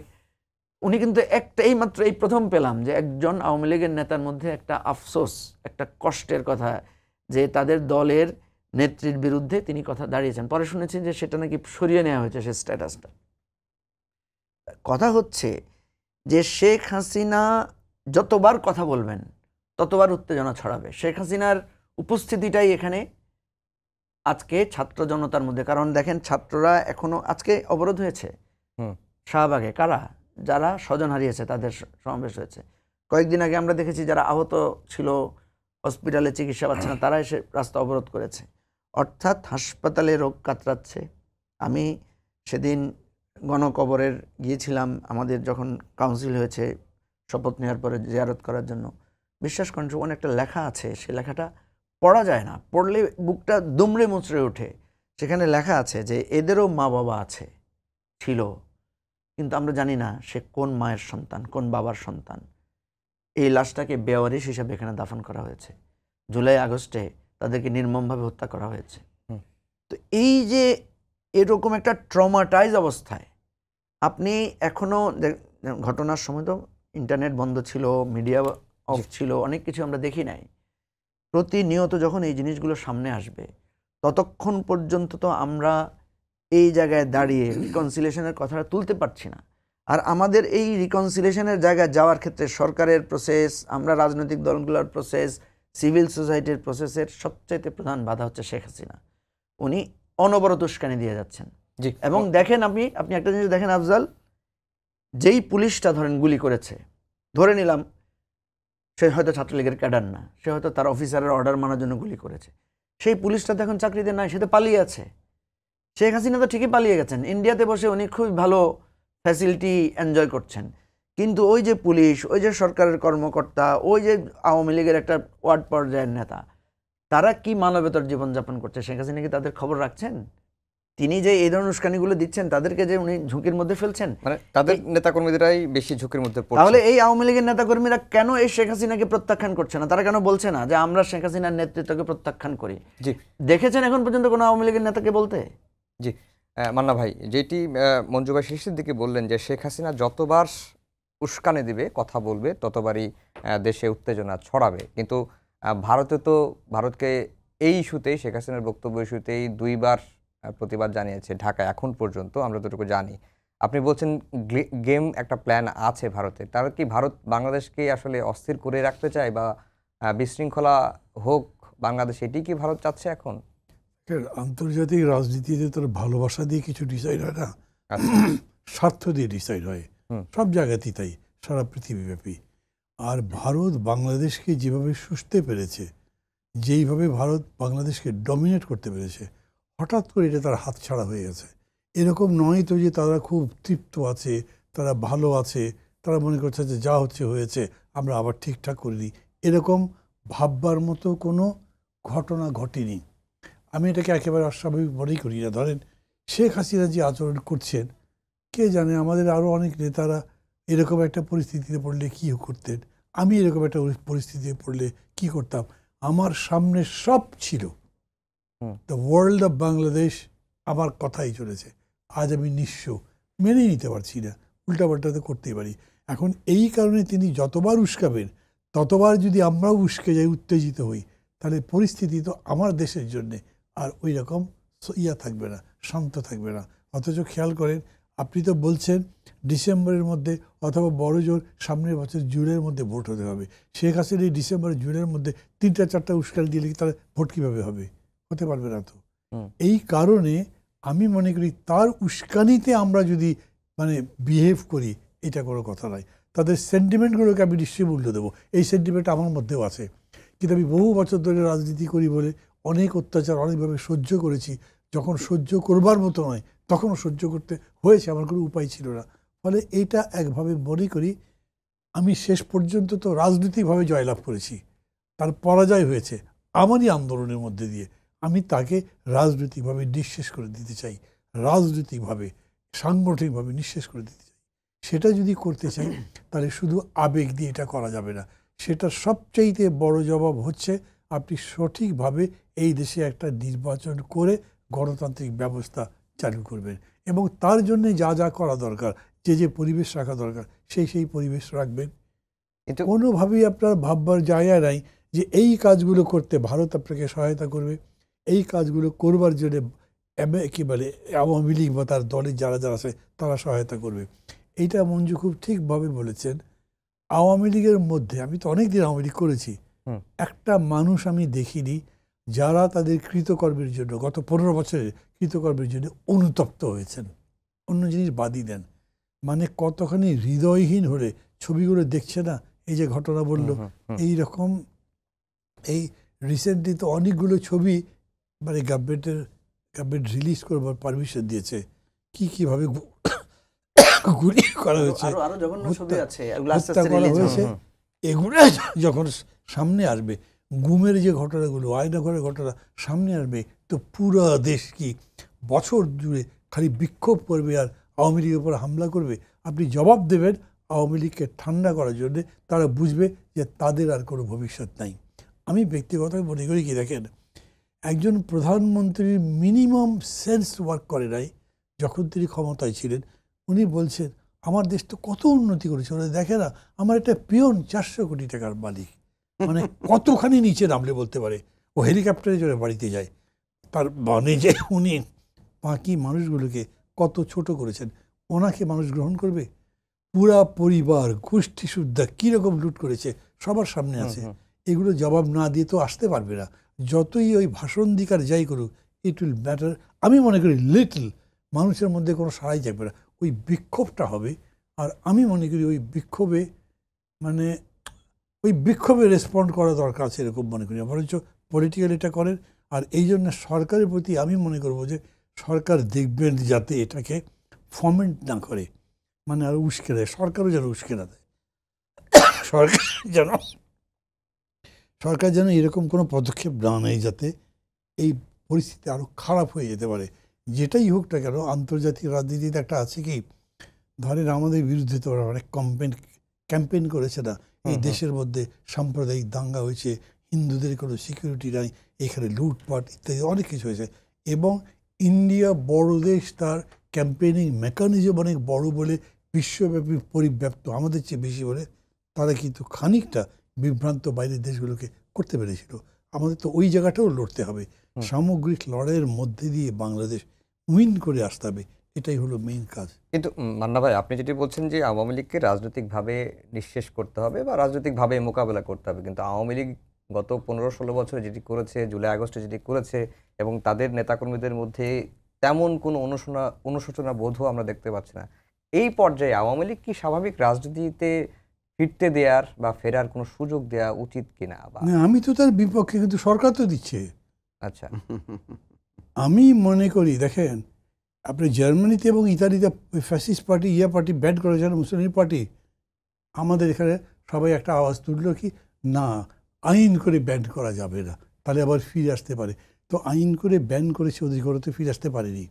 [SPEAKER 3] উনি কিন্তু এই মাত্র এই প্রথম পেলাম যে একজন আওয়ামী লীগের নেতার মধ্যে একটা আফসোস, একটা কষ্টের কথা, যে তাদের দলের নেত্রীর বিরুদ্ধে তিনি কথা দাঁড়িয়েছেন। পরে শুনেছি যে সেটা নাকি সরিয়ে নেওয়া হয়েছে, সে স্ট্যাটাসটা। কথা হচ্ছে যে শেখ হাসিনা যতবার কথা বলবেন ততবার উত্তেজনা ছড়াবে। শেখ হাসিনার উপস্থিতিটাই এখানে আজকে ছাত্র জনতার মধ্যে, কারণ দেখেন ছাত্ররা এখনো আজকে অবরোধ হয়েছে শাহবাগে, কারা? যারা স্বজন হারিয়েছে তাদের সমাবেশ হয়েছে। কয়েকদিন আগে আমরা দেখেছি যারা আহত ছিল, হসপিটালে চিকিৎসা পাচ্ছে না, তারা এসে রাস্তা অবরোধ করেছে। অর্থাৎ হাসপাতালে রোগ কাতরাচ্ছে। আমি সেদিন গণকবরের গিয়েছিলাম, আমাদের যখন কাউন্সিল হয়েছে শপথ নেওয়ার পরে জিয়ারত করার জন্য। বিশ্বাস করেন ওখানে একটা লেখা আছে, সে লেখাটা পড়া যায় না, পড়লে বুকটা দুমড়ে মুচড়ে ওঠে। সেখানে লেখা আছে যে এদেরও মা বাবা আছে, ছিল, কিন্তু আমরা জানি না সে কোন মায়ের সন্তান, কোন বাবার সন্তান। এই লাশটাকে বেওয়ারিশ হিসাবে এখানে দাফন করা হয়েছে। জুলাই আগস্টে তাদেরকে নির্মমভাবে হত্যা করা হয়েছে। তো এই যে এরকম একটা ট্রমাটাইজ অবস্থায় আপনি এখনো, ঘটনার সময় তো ইন্টারনেট বন্ধ ছিল, মিডিয়া অফ ছিল, অনেক কিছু আমরা দেখি নাই। প্রতিনিয়ত যখন এই জিনিসগুলো সামনে আসবে, ততক্ষণ পর্যন্ত তো আমরা এই জায়গায় দাঁড়িয়ে রিকনসিলিয়েশনের কথাটা তুলতে পারছি না। আর আমাদের এই রিকনসিলিয়েশনের জায়গায় যাওয়ার ক্ষেত্রে সরকারের প্রসেস, আমরা রাজনৈতিক দলগুলোর প্রসেস, সিভিল সোসাইটির প্রসেসের সবচাইতে প্রধান বাধা হচ্ছে শেখ হাসিনা। উনি অনবরত উস্কানি দিয়ে যাচ্ছেন। এবং দেখেন আপনি একটা জিনিস দেখেন আফজাল, যেই পুলিশটা ধরেন গুলি করেছে, ধরে নিলাম সে হয়তো ছাত্রলীগের ক্যাডার না, সে হয়তো তার অফিসারের অর্ডার মানার জন্য গুলি করেছে, সেই পুলিশটা তো এখন চাকরিতে নাই, সে তো পালিয়ে আছে। শেখ হাসিনা তো ঠিকই পালিয়ে গেছেন, ইন্ডিয়াতে বসে উনি খুব ভালো ফ্যাসিলিটি এনজয় করছেন, কিন্তু ওই যে পুলিশ, ওই যে সরকারের কর্মকর্তা, ওই যে আওয়ামী লীগের একটা ওয়ার্ড পর্যায়ের নেতা, তারা কি মানবেতর জীবনযাপন করছে? শেখ হাসিনা কি তাদের খবর রাখছেন? তিনি যে এই ধরনের উস্কানিগুলো দিচ্ছেন, তাদেরকে যে উনি ঝুঁকির মধ্যে ফেলছেন,
[SPEAKER 1] মানে তাদের নেতাকর্মীদেরাই বেশি ঝুঁকির মধ্যে পড়ছে।
[SPEAKER 3] তাহলে এই আওয়ামী লীগের নেতাকর্মীরা কেন এই শেখ হাসিনাকে প্রত্যাখ্যান করছে না? তারা কেন বলছে না যে আমরা শেখ হাসিনার নেতৃত্বকে প্রত্যাখ্যান করি?
[SPEAKER 1] জি,
[SPEAKER 3] দেখেছেন এখন পর্যন্ত কোনো আওয়ামী লীগের নেতাকে বলতে?
[SPEAKER 1] জি মান্না ভাই, যেটি মঞ্জু ভাই শেষের দিকে বললেন যে শেখ হাসিনা যতবার উস্কানি দিবে, কথা বলবে, ততবারই দেশে উত্তেজনা ছড়াবে। কিন্তু ভারতকে এই ইস্যুতেই, শেখ হাসিনার বক্তব্য ইস্যুতেই 2বার প্রতিবাদ জানিয়েছে ঢাকা এখন পর্যন্ত, আমরা যতটুকু জানি। আপনি বলছেন গেম একটা প্ল্যান আছে ভারতে, তাহলে কি ভারত বাংলাদেশকে আসলে অস্থির করে রাখতে চায় বা বিশৃঙ্খলা হোক বাংলাদেশ, এটি কি ভারত চাচ্ছে এখন?
[SPEAKER 2] আন্তর্জাতিক রাজনীতিতে তোর ভালোবাসা দিয়ে কিছু ডিসাইড হয় না, স্বার্থ দিয়ে ডিসাইড হয়, সব জায়গাতেই তাই, সারা পৃথিবীব্যাপী। আর ভারত বাংলাদেশকে যেভাবে সুষতে পেরেছে, যেইভাবে ভারত বাংলাদেশকে ডমিনেট করতে পেরেছে, হঠাৎ করে এটা তার হাত ছাড়া হয়ে গেছে। এরকম নয় তো যে তারা খুব তৃপ্ত আছে, তারা ভালো আছে, তারা মনে করছে যে যা হচ্ছে হয়েছে, আমরা আবার ঠিকঠাক করে দিই, এরকম ভাববার মতো কোনো ঘটনা ঘটেনি। আমি এটাকে একেবারে অস্বাভাবিক মনেই করি না। ধরেন শেখ হাসিনা যে আচরণ করছেন, কে জানে আমাদের আরও অনেক নেতারা এরকম একটা পরিস্থিতিতে পড়লে কী করতেন, আমি এরকম একটা পরিস্থিতিতে পড়লে কি করতাম। আমার সামনে সব ছিল, দ্য ওয়ার্ল্ড অফ বাংলাদেশ আমার কথাই চলেছে। আজ আমি নিঃস্ব, মেনেই নিতে পারছি না, উল্টাপাল্টা তো করতেই পারি। এখন এই কারণে তিনি যতবার উস্কাবেন ততবার যদি আমরাও উস্কে যাই, উত্তেজিত হই, তাহলে পরিস্থিতি তো আমার দেশের জন্যে আর ওই রকম থাকবে না, শান্ত থাকবে না। অথচ খেয়াল করেন, আপনি তো বলছেন ডিসেম্বরের মধ্যে অথবা বড় জোর সামনের বছর জুনের মধ্যে ভোট হতে হবে। শেখ হাসিনা এই ডিসেম্বর জুনের মধ্যে 3-4টা উস্কানি দিলে তাহলে ভোট কীভাবে হবে? হতে পারবে না তো। এই কারণে আমি মনে করি তার উস্কানিতে আমরা যদি মানে বিহেভ করি, এটা কোনো কথা নয়। তাদের সেন্টিমেন্টগুলোকে আমি নিশ্চয়ই মূল্য দেবো, এই সেন্টিমেন্ট আমার মধ্যেও আছে। কিন্তু আমি বহু বছর ধরে রাজনীতি করি বলে অনেক অত্যাচার অনেকভাবে সহ্য করেছি। যখন সহ্য করবার মতো নয় তখনও সহ্য করতে হয়েছে, আমার কোনো উপায় ছিল না। ফলে এইটা একভাবে মনে করি আমি শেষ পর্যন্ত তো রাজনৈতিকভাবে জয়লাভ করেছি, তার পরাজয় হয়েছে আমারই আন্দোলনের মধ্যে দিয়ে। আমি তাকে রাজনৈতিকভাবে নিঃশেষ করে দিতে চাই, রাজনৈতিকভাবে সাংগঠনিকভাবে নিঃশেষ করে দিতে চাই। সেটা যদি করতে চাই তাহলে শুধু আবেগ দিয়ে এটা করা যাবে না। সেটা সবচাইতে বড় জবাব হচ্ছে আপনি সঠিকভাবে এই দেশে একটা নির্বাচন করে গণতান্ত্রিক ব্যবস্থা চালু করবেন, এবং তার জন্য যা যা করা দরকার, যে পরিবেশ রাখা দরকার সেই পরিবেশ রাখবেন।
[SPEAKER 1] কিন্তু
[SPEAKER 2] কোনোভাবেই আপনার ভাববার জায়গা নাই যে এই কাজগুলো করতে ভারত আপনাকে সহায়তা করবে, এই কাজগুলো করবার জন্য কি বলে আওয়ামী লীগ বা তার দলের যারা যারা আছে তারা সহায়তা করবে। এইটা মঞ্জু খুব ঠিকভাবে বলেছেন। আওয়ামী লীগের মধ্যে আমি তো অনেক দিন আওয়ামী লীগ করেছি, একটা মানুষ আমি দেখিনি যারা তাদের কৃতকর্মের জন্য গত 15 বছরের কৃতকর্মের জন্য অনুতপ্ত হয়েছেন। অন্য জিনিস বাদই দেন, মানে কতখানি হৃদয়হীন হলে ছবিগুলো দেখছে না। এই যে ঘটনা বললো এই রকম, এই রিসেন্টলি তো অনেকগুলো ছবি মানে গভর্নমেন্ট রিলিজ করবার পারমিশন দিয়েছে, কীভাবে গুলি করা হয়েছে, হত্যা করা হয়েছে। এগুলো যখন সামনে আসবে, গুমের যে ঘটনাগুলো, আয়নাঘরের ঘটনা সামনে আসবে, তো পুরো দেশ কি বছর জুড়ে খালি বিক্ষোভ করবে আর আওয়ামী লীগের উপর হামলা করবে। আপনি জবাব দেবেন আওয়ামী লীগকে ঠান্ডা করার জন্যে, তারা বুঝবে যে তাদের আর কোনো ভবিষ্যৎ নাই। আমি ব্যক্তিগতভাবে মনে করি কি, দেখেন, একজন প্রধানমন্ত্রীর মিনিমাম সেন্স ওয়ার্ক করে নাই যখন তিনি ক্ষমতায় ছিলেন। উনি বলছেন আমার দেশ তো কত উন্নতি করেছে, ওরা দেখে না আমার একটা পিয়ন 400 কোটি টাকার মালিক, মানে কতখানি নিচে নামলে বলতে পারে, ও হেলিকপ্টারে চড়ে বাড়িতে যায়। তার মানে যে উনি বাকি মানুষগুলোকে কত ছোট করেছেন, ওনাকে মানুষ গ্রহণ করবে? পুরা পরিবার গোষ্ঠী সুদ্ধা কীরকম লুট করেছে সবার সামনে আছে। এগুলো জবাব না দিয়ে তো আসতে পারবে না। যতই ওই ভাষণ দিকার যাই করুক, ইট উইল ম্যাটার। আমি মনে করি লিটল মানুষের মধ্যে কোনো সাড়াই যাবে না, ওই বিক্ষোভটা হবে। আর আমি মনে করি ওই বিক্ষোভে মানে ওই বিক্ষোভে রেসপন্ড করা দরকার আছে এরকম মনে করি। বরঞ্চ পলিটিক্যাল এটা করেন। আর এই জন্য সরকারের প্রতি আমি মনে করবো যে সরকার দেখবেন যাতে এটাকে ফমেন্ট না করে, মানে আর উস্কে দেয়, সরকারও যেন উস্কে না দেয়। সরকার যেন এরকম কোনো পদক্ষেপ না নেয় যাতে এই পরিস্থিতি আরও খারাপ হয়ে যেতে পারে। যেটাই হোক না কেন, আন্তর্জাতিক রাজনীতিতে একটা আছে কি, ধরেন আমাদের বিরুদ্ধে তো অনেক ক্যাম্পেইন করেছে না, এই দেশের মধ্যে সাম্প্রদায়িক দাঙ্গা হয়েছে, হিন্দুদের কোনো সিকিউরিটি নাই, এখানে লুটপাট ইত্যাদি অনেক কিছু হয়েছে। এবং ইন্ডিয়া বড় দেশ, তার ক্যাম্পেইনিং মেকানিজম অনেক বড় বলে বিশ্বব্যাপী পরিব্যাপ্ত, আমাদের চেয়ে বেশি বলে তারা কিন্তু খানিকটা বিভ্রান্ত বাইরের দেশগুলোকে করতে পেরেছিল। আমাদের তো ওই জায়গাটাও লড়তে হবে। সামগ্রিক লড়াইয়ের মধ্যে দিয়ে বাংলাদেশ উইন করে আসতে হবে, এটাই হলো মেইন কাজ।
[SPEAKER 1] কিন্তু মান্না ভাই, আপনি যেটি বলছেন যে আওয়ামী লীগকে রাজনৈতিকভাবে নিঃশেষ করতে হবে বা রাজনৈতিকভাবে মোকাবেলা করতে হবে, কিন্তু আওয়ামী লীগ গত 15-16 বছরে যেটি করেছে, জুলাই আগস্টে যেটি করেছে, এবং তাদের নেতাকর্মীদের মধ্যে তেমন কোনো অনুশোচনা বোধও আমরা দেখতে পাচ্ছি না। এই পর্যায়ে আওয়ামী লীগ কি স্বাভাবিক রাজনীতিতে ফিরতে দেওয়ার বা ফেরার কোনো সুযোগ দেওয়া উচিত কিনা?
[SPEAKER 2] আমি তো তার বিপক্ষে, কিন্তু সরকার তো দিচ্ছে।
[SPEAKER 1] আচ্ছা,
[SPEAKER 2] আমি মনে করি, দেখেন, আপনি জার্মানিতে এবং ইতালিতে ফ্যাসিস্ট পার্টি পার্টি ব্যান করেছেন, মুসলিম পার্টি। আমাদের এখানে সবাই একটা আওয়াজ তুললো কি না, আইন করে ব্যান করা যাবে না, তাহলে আবার ফিরে আসতে পারে। তো আইন করে ব্যান করেছে, ওদের ঘরে তো ফিরে আসতে পারেনি।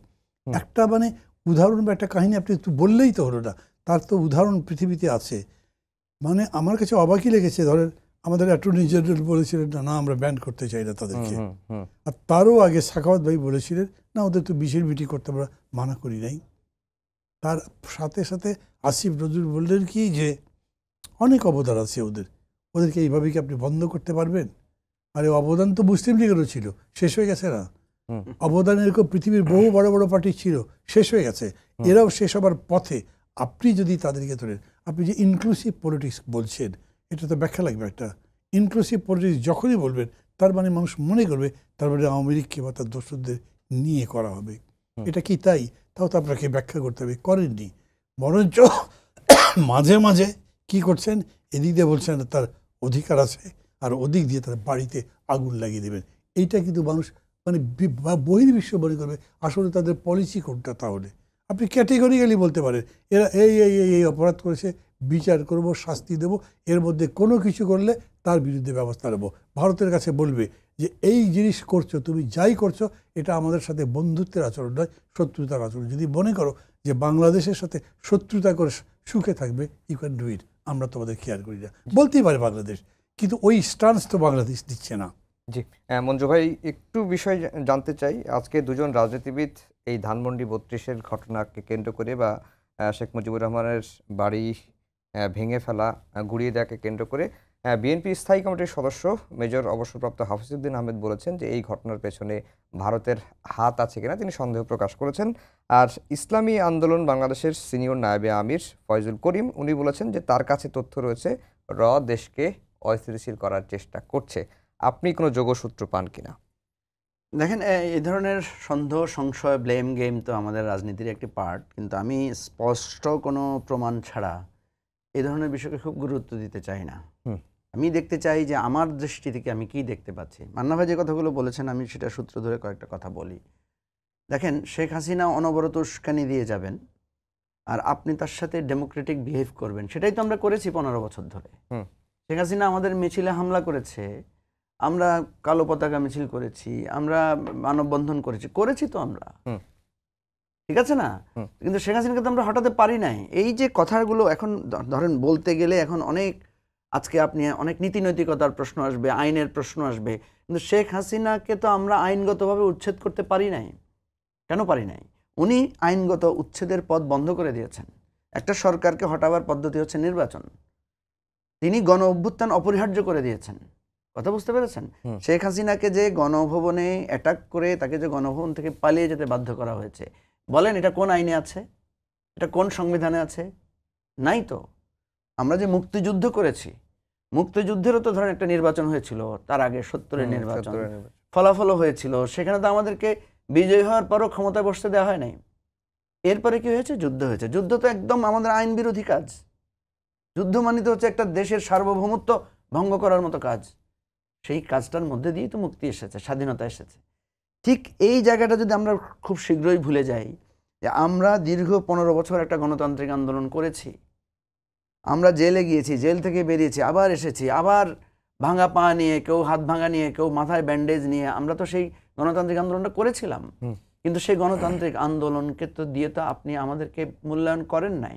[SPEAKER 2] একটা মানে উদাহরণ বা একটা কাহিনী আপনি বললেই তো হলো না, তার তো উদাহরণ পৃথিবীতে আছে। মানে আমার কাছে অবাকই লেগেছে, ধরেন আমাদের অ্যাটর্নি জেনারেল বলেছিলেন না আমরা ব্যান করতে চাই না তাদেরকে, আর তারও আগে সাখাওয়াত ভাই বলেছিলেন না ওদের তো বিশের মিটিং করতে আমরা মানা করি নাই। তার সাথে সাথে আসিফ নজরুল বললেন কি যে অনেক অবদান আছে ওদেরকে এইভাবে কি আপনি বন্ধ করতে পারবেন? আরে অবদান তো মুসলিম লীগেরও ছিল, শেষ হয়ে গেছে না? অবদান এরকম পৃথিবীর বহু বড় বড় পার্টি ছিল, শেষ হয়ে গেছে, এরাও শেষ হবার পথে। আপনি যদি তাদেরকে ধরেন, আপনি যে ইনক্লুসিভ পলিটিক্স বলছেন, এটা তো ব্যাখ্যা লাগবে একটা। ইনক্লুসিভ পলিটিক্স যখনই বলবেন, তার মানে মানুষ মনে করবে তার মানে আওয়ামী লীগকে বা তার দোসরদের নিয়ে করা হবে। এটা কি তাই? তাও তো আপনাকে ব্যাখ্যা করতে হবে, করেননি। বরঞ্চ মাঝে মাঝে কি করছেন, এদিক দিয়ে বলছেন তার অধিকার আছে, আর ওদিক দিয়ে তার বাড়িতে আগুন লাগিয়ে দেবেন। এইটা কিন্তু মানুষ মানে বহির্বিশ্ব মনে করবে আসলে তাদের পলিসি কোনটা। তাহলে আপনি ক্যাটেগরিক্যালি বলতে পারেন এরা এই এই এই এই অপরাধ করেছে, বিচার করব, শাস্তি দেব, এর মধ্যে কোনো কিছু করলে তার বিরুদ্ধে ব্যবস্থা নেব। ভারতের কাছে বলবে যে এই জিনিস করছো, তুমি যাই করছো, এটা আমাদের সাথে বন্ধুত্বের আচরণ নয়, শত্রুতার আচরণ। যদি মনে করো যে বাংলাদেশের সাথে শত্রুতা করে সুখে থাকবে, ইউ ক্যান ডু ইট, আমরা তোমাদের কেয়ার করি না, বলতেই পারে বাংলাদেশ। কিন্তু ওই স্টান্স তো বাংলাদেশ দিচ্ছে না।
[SPEAKER 1] জি, মঞ্জু ভাই, একটু বিষয় জানতে চাই। আজকে দুজন রাজনীতিবিদ এই ধানমন্ডি ৩২-এর ঘটনাকে কেন্দ্র করে বা শেখ মুজিবুর রহমানের বাড়ি ভেঙে ফেলা, গুড়িয়ে দেওয়াকে কেন্দ্র করে বিএনপি স্থায়ী কমিটির সদস্য মেজর অবসরপ্রাপ্ত হাফিজউদ্দিন আহমেদ বলেছেন যে এই ঘটনার পেছনে ভারতের হাত আছে কিনা তিনি সন্দেহ প্রকাশ করেছেন। আর ইসলামী আন্দোলন বাংলাদেশের সিনিয়র নায়েবে আমির ফয়জুল করিম উনি বলেছেন যে তার কাছে তথ্য রয়েছে দেশকে অস্থিতিশীল করার চেষ্টা করছে। আপনি কোনো যোগসূত্র পান কিনা?
[SPEAKER 3] দেখেন, এই ধরনের সন্দেহ, সংশয়, ব্লেম গেম তো আমাদের রাজনীতির একটি পার্ট, কিন্তু আমি স্পষ্ট কোনো প্রমাণ ছাড়া এই ধরনের বিষয়কে খুব গুরুত্ব দিতে চাই না। আমি দেখতে চাই যে আমার দৃষ্টি থেকে আমি কি দেখতে পাচ্ছি। মান্না ভাই যে কথাগুলো বলেছেন, আমি সেটা সূত্র ধরে কয়েকটা কথা বলি। দেখেন, শেখ হাসিনা অনবরত উস্কানি দিয়ে যাবেন, আর আপনি তার সাথে ডেমোক্রেটিক বিহেভ করবেন, সেটাই তো আমরা করেছি 15 বছর ধরে। শেখ হাসিনা আমাদের মিছিলে হামলা করেছে, আমরা কালো পতাকা মিছিল করেছি, আমরা মানববন্ধন করেছি তো আমরা, ঠিক আছে না? কিন্তু শেখ হাসিনাকে তো আমরা হটাতে পারি নাই। এই যে কথাগুলো এখন ধরেন বলতে গেলে এখন অনেক, আজকে আপনি অনেক নীতি নৈতিকতার প্রশ্ন আসবে, আইনের প্রশ্ন আসবে, কিন্তু শেখ হাসিনাকে তো আমরা আইনগতভাবে উচ্ছেদ করতে পারি নাই। কেন পারি নাই? উনি আইনগত উচ্ছেদের পথ বন্ধ করে দিয়েছেন। একটা সরকারকে হটাবার পদ্ধতি হচ্ছে নির্বাচন। তিনি গণ অভ্যুত্থান অপরিহার্য করে দিয়েছেন। কথা বুঝতে পেরেছেন? শেখ হাসিনাকে যে গণভবনে অ্যাটাক করে তাকে যে গণভবন থেকে পালিয়ে যেতে বাধ্য করা হয়েছে, বলেন এটা কোন আইনে আছে? এটা কোন সংবিধানে আছে? নাই তো। আমরা যে মুক্তিযুদ্ধ করেছি, মুক্তিযুদ্ধেরও তো ধরেন একটা নির্বাচন হয়েছিল, তার আগে 70-এর নির্বাচন, ফলাফলও হয়েছিল, সেখানে তো আমাদেরকে বিজয়ী হওয়ার পরও ক্ষমতায় বসতে দেওয়া হয় নাই। এরপরে কি হয়েছে? যুদ্ধ হয়েছে। যুদ্ধ তো একদম আমাদের আইন বিরোধী কাজ। যুদ্ধ মানিত হচ্ছে একটা দেশের সার্বভৌমত্ব ভঙ্গ করার মতো কাজ। সেই কাজটার মধ্যে দিয়েই তো মুক্তি এসেছে, স্বাধীনতা এসেছে। ঠিক এই জায়গাটা যদি আমরা খুব শীঘ্রই ভুলে যাই যে আমরা দীর্ঘ 15 বছর একটা গণতান্ত্রিক আন্দোলন করেছি, আমরা জেলে গিয়েছি, জেল থেকে বেরিয়েছি, আবার এসেছি, আবার ভাঙা পা নিয়ে, কেউ হাত ভাঙা নিয়ে, কেউ মাথায় ব্যান্ডেজ নিয়ে, আমরা তো সেই গণতান্ত্রিক আন্দোলনটা করেছিলাম। কিন্তু সেই গণতান্ত্রিক আন্দোলনকে তো দিয়ে তো আপনি আমাদেরকে মূল্যায়ন করেন নাই।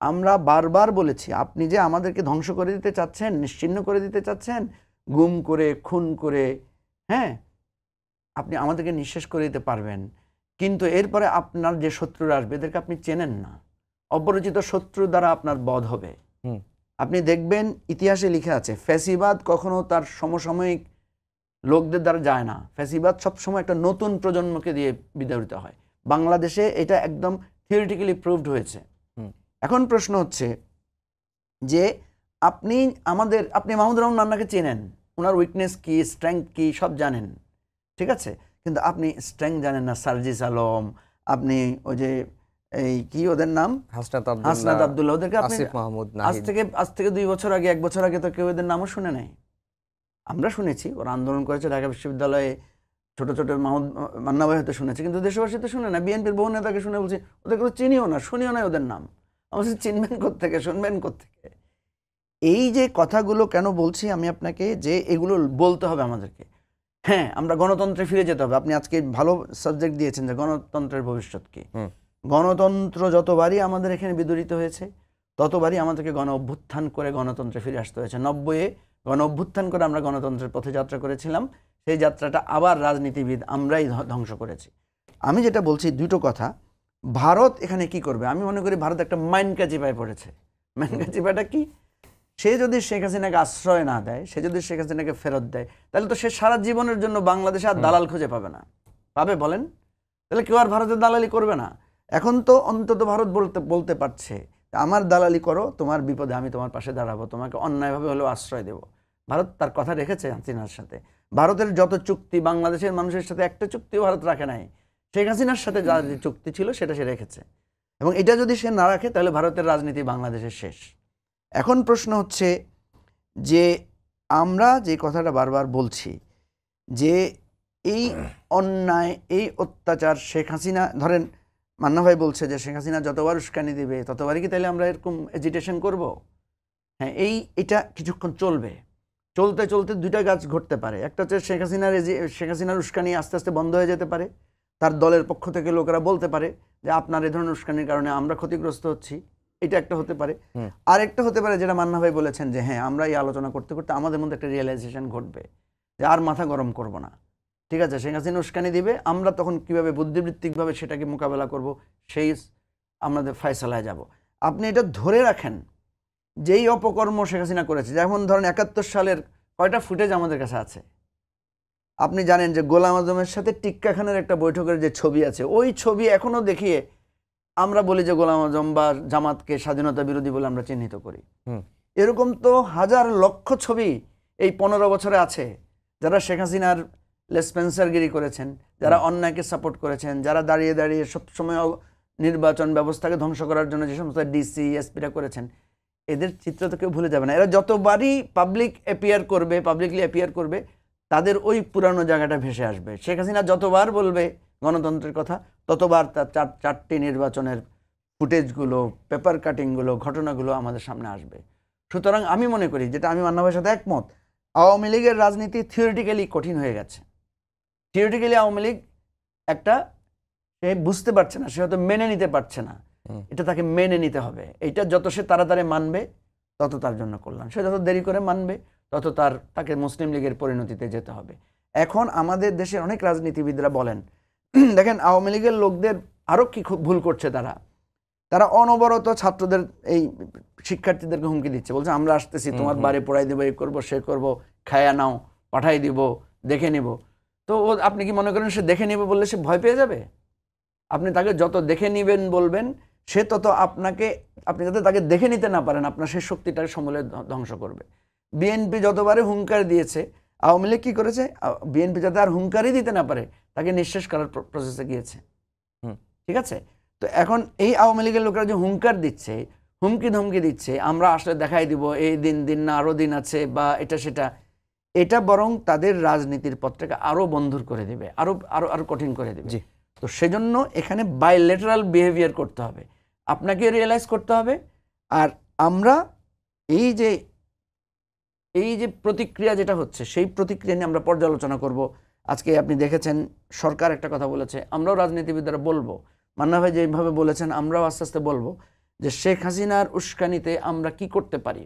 [SPEAKER 3] আমরা বারবার বলেছি, আপনি যে আমাদেরকে ধ্বংস করে দিতে চাচ্ছেন, নিশ্চিহ্ন করে দিতে চাচ্ছেন, গুম করে, খুন করে, হ্যাঁ, আপনি আমাদেরকে নিঃশেষ করে দিতে পারবেন, কিন্তু এরপরে আপনার যে শত্রুরা আসবে এদেরকে আপনি চেনেন না। অপরিচিত শত্রু দ্বারা আপনার বধ হবে। আপনি দেখবেন ইতিহাসে লিখে আছে, ফ্যাসিবাদ কখনো তার সমসাময়িক লোকদের দ্বারা যায় না। ফ্যাসিবাদ সবসময় একটা নতুন প্রজন্মকে দিয়ে বিতাড়িত হয়। বাংলাদেশে এটা একদম থিওরিটিক্যালি প্রুভড হয়েছে। এখন প্রশ্ন হচ্ছে যে আপনি মাহমুদুর রহমান মান্নাকে চেনেন, ওনার উইকনেস কি, স্ট্রেংথ কি, সব জানেন, ঠিক আছে, কিন্তু আপনি স্ট্রেংথ জানেন না সার্জিস আলম, আপনি ওই যে এই কি ওদের নাম, হাসনাত আব্দুল্লাহ, ওদেরকে আপনি আজ থেকে 2 বছর আগে, 1 বছর আগে তো কেউ এদের নামও শুনে নাই। আমরা শুনেছি ওরা আন্দোলন করেছে ঢাকা বিশ্ববিদ্যালয়ে, ছোট ছোট মান্না ভাই হয়তো শুনেছে, কিন্তু দেশবাসী তো শুনে না। বিএনপির বহু নেতাকে শুনে বলছি ওদেরকে তো চিনিও না, শুনিও না ওদের নাম। আমাদের চিনবেন কোত্থেকে, শুনবেন কোত্থেকে? এই যে কথাগুলো কেন বলছি আমি আপনাকে, যে এগুলো বলতে হবে আমাদেরকে। হ্যাঁ, আমরা গণতন্ত্রে ফিরে যেতে হবে। আপনি আজকে ভালো সাবজেক্ট দিয়েছেন যে গণতন্ত্রের ভবিষ্যৎ কি। গণতন্ত্র যতবারই আমাদের এখানে বিদরিত হয়েছে, ততবারই আমাদেরকে গণ অভ্যুত্থান করে গণতন্ত্রে ফিরে আসতে হয়েছে। 90-এ গণ অভ্যুত্থান করে আমরা গণতন্ত্রের পথে যাত্রা করেছিলাম, সেই যাত্রাটা আবার রাজনীতিবিদ আমরাই ধ্বংস করেছি। আমি যেটা বলছি দুটো কথা, ভারত এখানে কি করবে? আমি মনে করি ভারত একটা মাইনকাজিপায় পড়েছে। মাইনকাজিপাটা কি? সে যদি শেখ হাসিনাকে আশ্রয় না দেয়, সে যদি শেখ হাসিনাকে ফেরত দেয়, তাহলে তো সে সারা জীবনের জন্য বাংলাদেশে আর দালাল খুঁজে পাবে না। পাবে বলেন? তাহলে কেউ আর ভারতের দালালি করবে না। এখন তো অন্তত ভারত বলতে পারছে আমার দালালি করো, তোমার বিপদে আমি তোমার পাশে দাঁড়াবো, তোমাকে অন্যায়ভাবে হলেও আশ্রয় দেব। ভারত তার কথা রেখেছে হাসিনার সাথে। ভারতের যত চুক্তি বাংলাদেশের মানুষের সাথে একটা চুক্তিও ভারত রাখে নাই। শেখ হাসিনার সাথে যা যে চুক্তি ছিল সেটা সে রেখেছে, এবং এটা যদি সে না রাখে তাহলে ভারতের রাজনীতি বাংলাদেশের শেষ। এখন প্রশ্ন হচ্ছে যে আমরা যে কথাটা বারবার বলছি যে এই অন্যায়, এই অত্যাচার শেখ হাসিনা, ধরেন মান্না ভাই বলছে যে শেখ হাসিনা যতবার উস্কানি দিবে ততবারই কি তাহলে আমরা এরকম এজিটেশন করব? হ্যাঁ, এটা কিছুক্ষণ চলবে। চলতে চলতে দুইটা কাজ ঘটতে পারে। একটা হচ্ছে শেখ হাসিনার উস্কানি আস্তে আস্তে বন্ধ হয়ে যেতে পারে। তার দলের পক্ষ থেকে লোকেরা বলতে পারে যে আপনার এই ধরনের উস্কানির কারণে আমরা ক্ষতিগ্রস্ত হচ্ছি, এটা একটা হতে পারে। আর একটা হতে পারে যেটা মান্না ভাই বলেছেন যে হ্যাঁ, আমরা এই আলোচনা করতে করতে আমাদের মধ্যে একটা রিয়েলাইজেশন ঘটবে যে আর মাথা গরম করব না। ঠিক আছে, শেখ হাসিনা উস্কানি দিবে, আমরা তখন কিভাবে বুদ্ধিবৃত্তিকভাবে সেটাকে মোকাবেলা করব সেই আমাদের ফয়সালায় যাব। আপনি এটা ধরে রাখেন, যেই অপকর্ম শেখ হাসিনা করেছে, যেমন ধরেন 71 সালের কয়টা ফুটেজ আমাদের কাছে আছে। আপনি জানেন যে গোলাম আজমের সাথে টিক্কা খানের একটা বৈঠকের যে ছবি আছে, ওই ছবি এখনো দেখিয়ে আমরা বলি যে গোলাম আজম বা জামাতকে স্বাধীনতা বিরোধী বলে আমরা চিহ্নিত করি। এরকম তো হাজার লক্ষ ছবি এই 15 বছরে আছে, যারা শেখ হাসিনার লেসপেন্সারগিরি করেছেন, যারা অন্যায়কে সাপোর্ট করেছেন, যারা দাঁড়িয়ে দাঁড়িয়ে সবসময় নির্বাচন ব্যবস্থাকে ধ্বংস করার জন্য যে সমস্ত ডিসি এসপিরা করেছেন, এদের চিত্র তো কেউ ভুলে যাবে না। এরা যতবারই পাবলিকলি অ্যাপিয়ার করবে তাদের ওই পুরানো জায়গাটা ভেসে আসবে। শেখ হাসিনা যতবার বলবে গণতন্ত্রের কথা, ততবার তার চারটি নির্বাচনের ফুটেজগুলো, পেপার কাটিংগুলো, ঘটনাগুলো আমাদের সামনে আসবে। সুতরাং আমি মনে করি, যেটা আমি মান্না ভাইয়ের সাথে একমত, আওয়ামী লীগের রাজনীতি থিওরিটিক্যালি কঠিন হয়ে গেছে। থিওরিটিক্যালি আওয়ামী লীগ একটা, সে বুঝতে পারছে না, সে হয়তো মেনে নিতে পারছে না, এটা তাকে মেনে নিতে হবে। এটা যত সে তাড়াতাড়ি মানবে তত তার জন্য কল্যাণ। সে যত দেরি করে মানবে তত তাকে মুসলিম লীগের পরিণতিতে যেতে হবে। এখন আমাদের দেশের অনেক রাজনীতিবিদরা বলেন, দেখেন আওয়ামী লীগের লোকদের আরও কি খুব ভুল করছে, তারা অনবরত ছাত্রদের, এই শিক্ষার্থীদেরকে হুমকি দিচ্ছে, বলছে আমরা আসতেছি, তোমার বাড়ি পড়াই দেবো, এই করবো সে করবো, খায়া নাও, পাঠাই দিব, দেখে নিব। তো আপনি কি মনে করেন সে দেখে নিবে বললে সে ভয় পেয়ে যাবে? আপনি তাকে যত দেখে নিবেন বলবেন, সে তত আপনি যাতে তাকে দেখে নিতে না পারেন, আপনার সেই শক্তিটাকে সমূলে ধ্বংস করবে। বিএনপি যতবারে হুঙ্কার দিয়েছে, আওয়ামী লীগ কি করেছে? বিএনপি যাতে আর হুঙ্কারই দিতে না পারে তাকে নিঃশেষ করার প্রসেসে গিয়েছে। ঠিক আছে, তো এখন এই আওয়ামী লীগের লোকেরা যে হুঙ্কার দিচ্ছে, হুমকি ধমকি দিচ্ছে, আমরা আসলে দেখাই দিব, এই দিন না আরো দিন আছে বা এটা সেটা, এটা বরং তাদের রাজনীতির পথটাকে আরো বন্ধুর করে দিবে, আরো আরো আরো কঠিন করে দিবে। তো সেজন্য এখানে বাইলেটারাল বিহেভিয়ার করতে হবে, আপনাকে রিয়েলাইজ করতে হবে। আর আমরা এই যে প্রতিক্রিয়া যেটা হচ্ছে, সেই প্রতিক্রিয়া নিয়ে আমরা পর্যালোচনা করব। আজকে আপনি দেখেছেন সরকার একটা কথা বলেছে, আমরাও রাজনীতিবিদরা বলবো, মান্না ভাই যেভাবে বলেছেন আমরাও আস্তে আস্তে বলবো যে শেখ হাসিনার উস্কানিতে আমরা কি করতে পারি।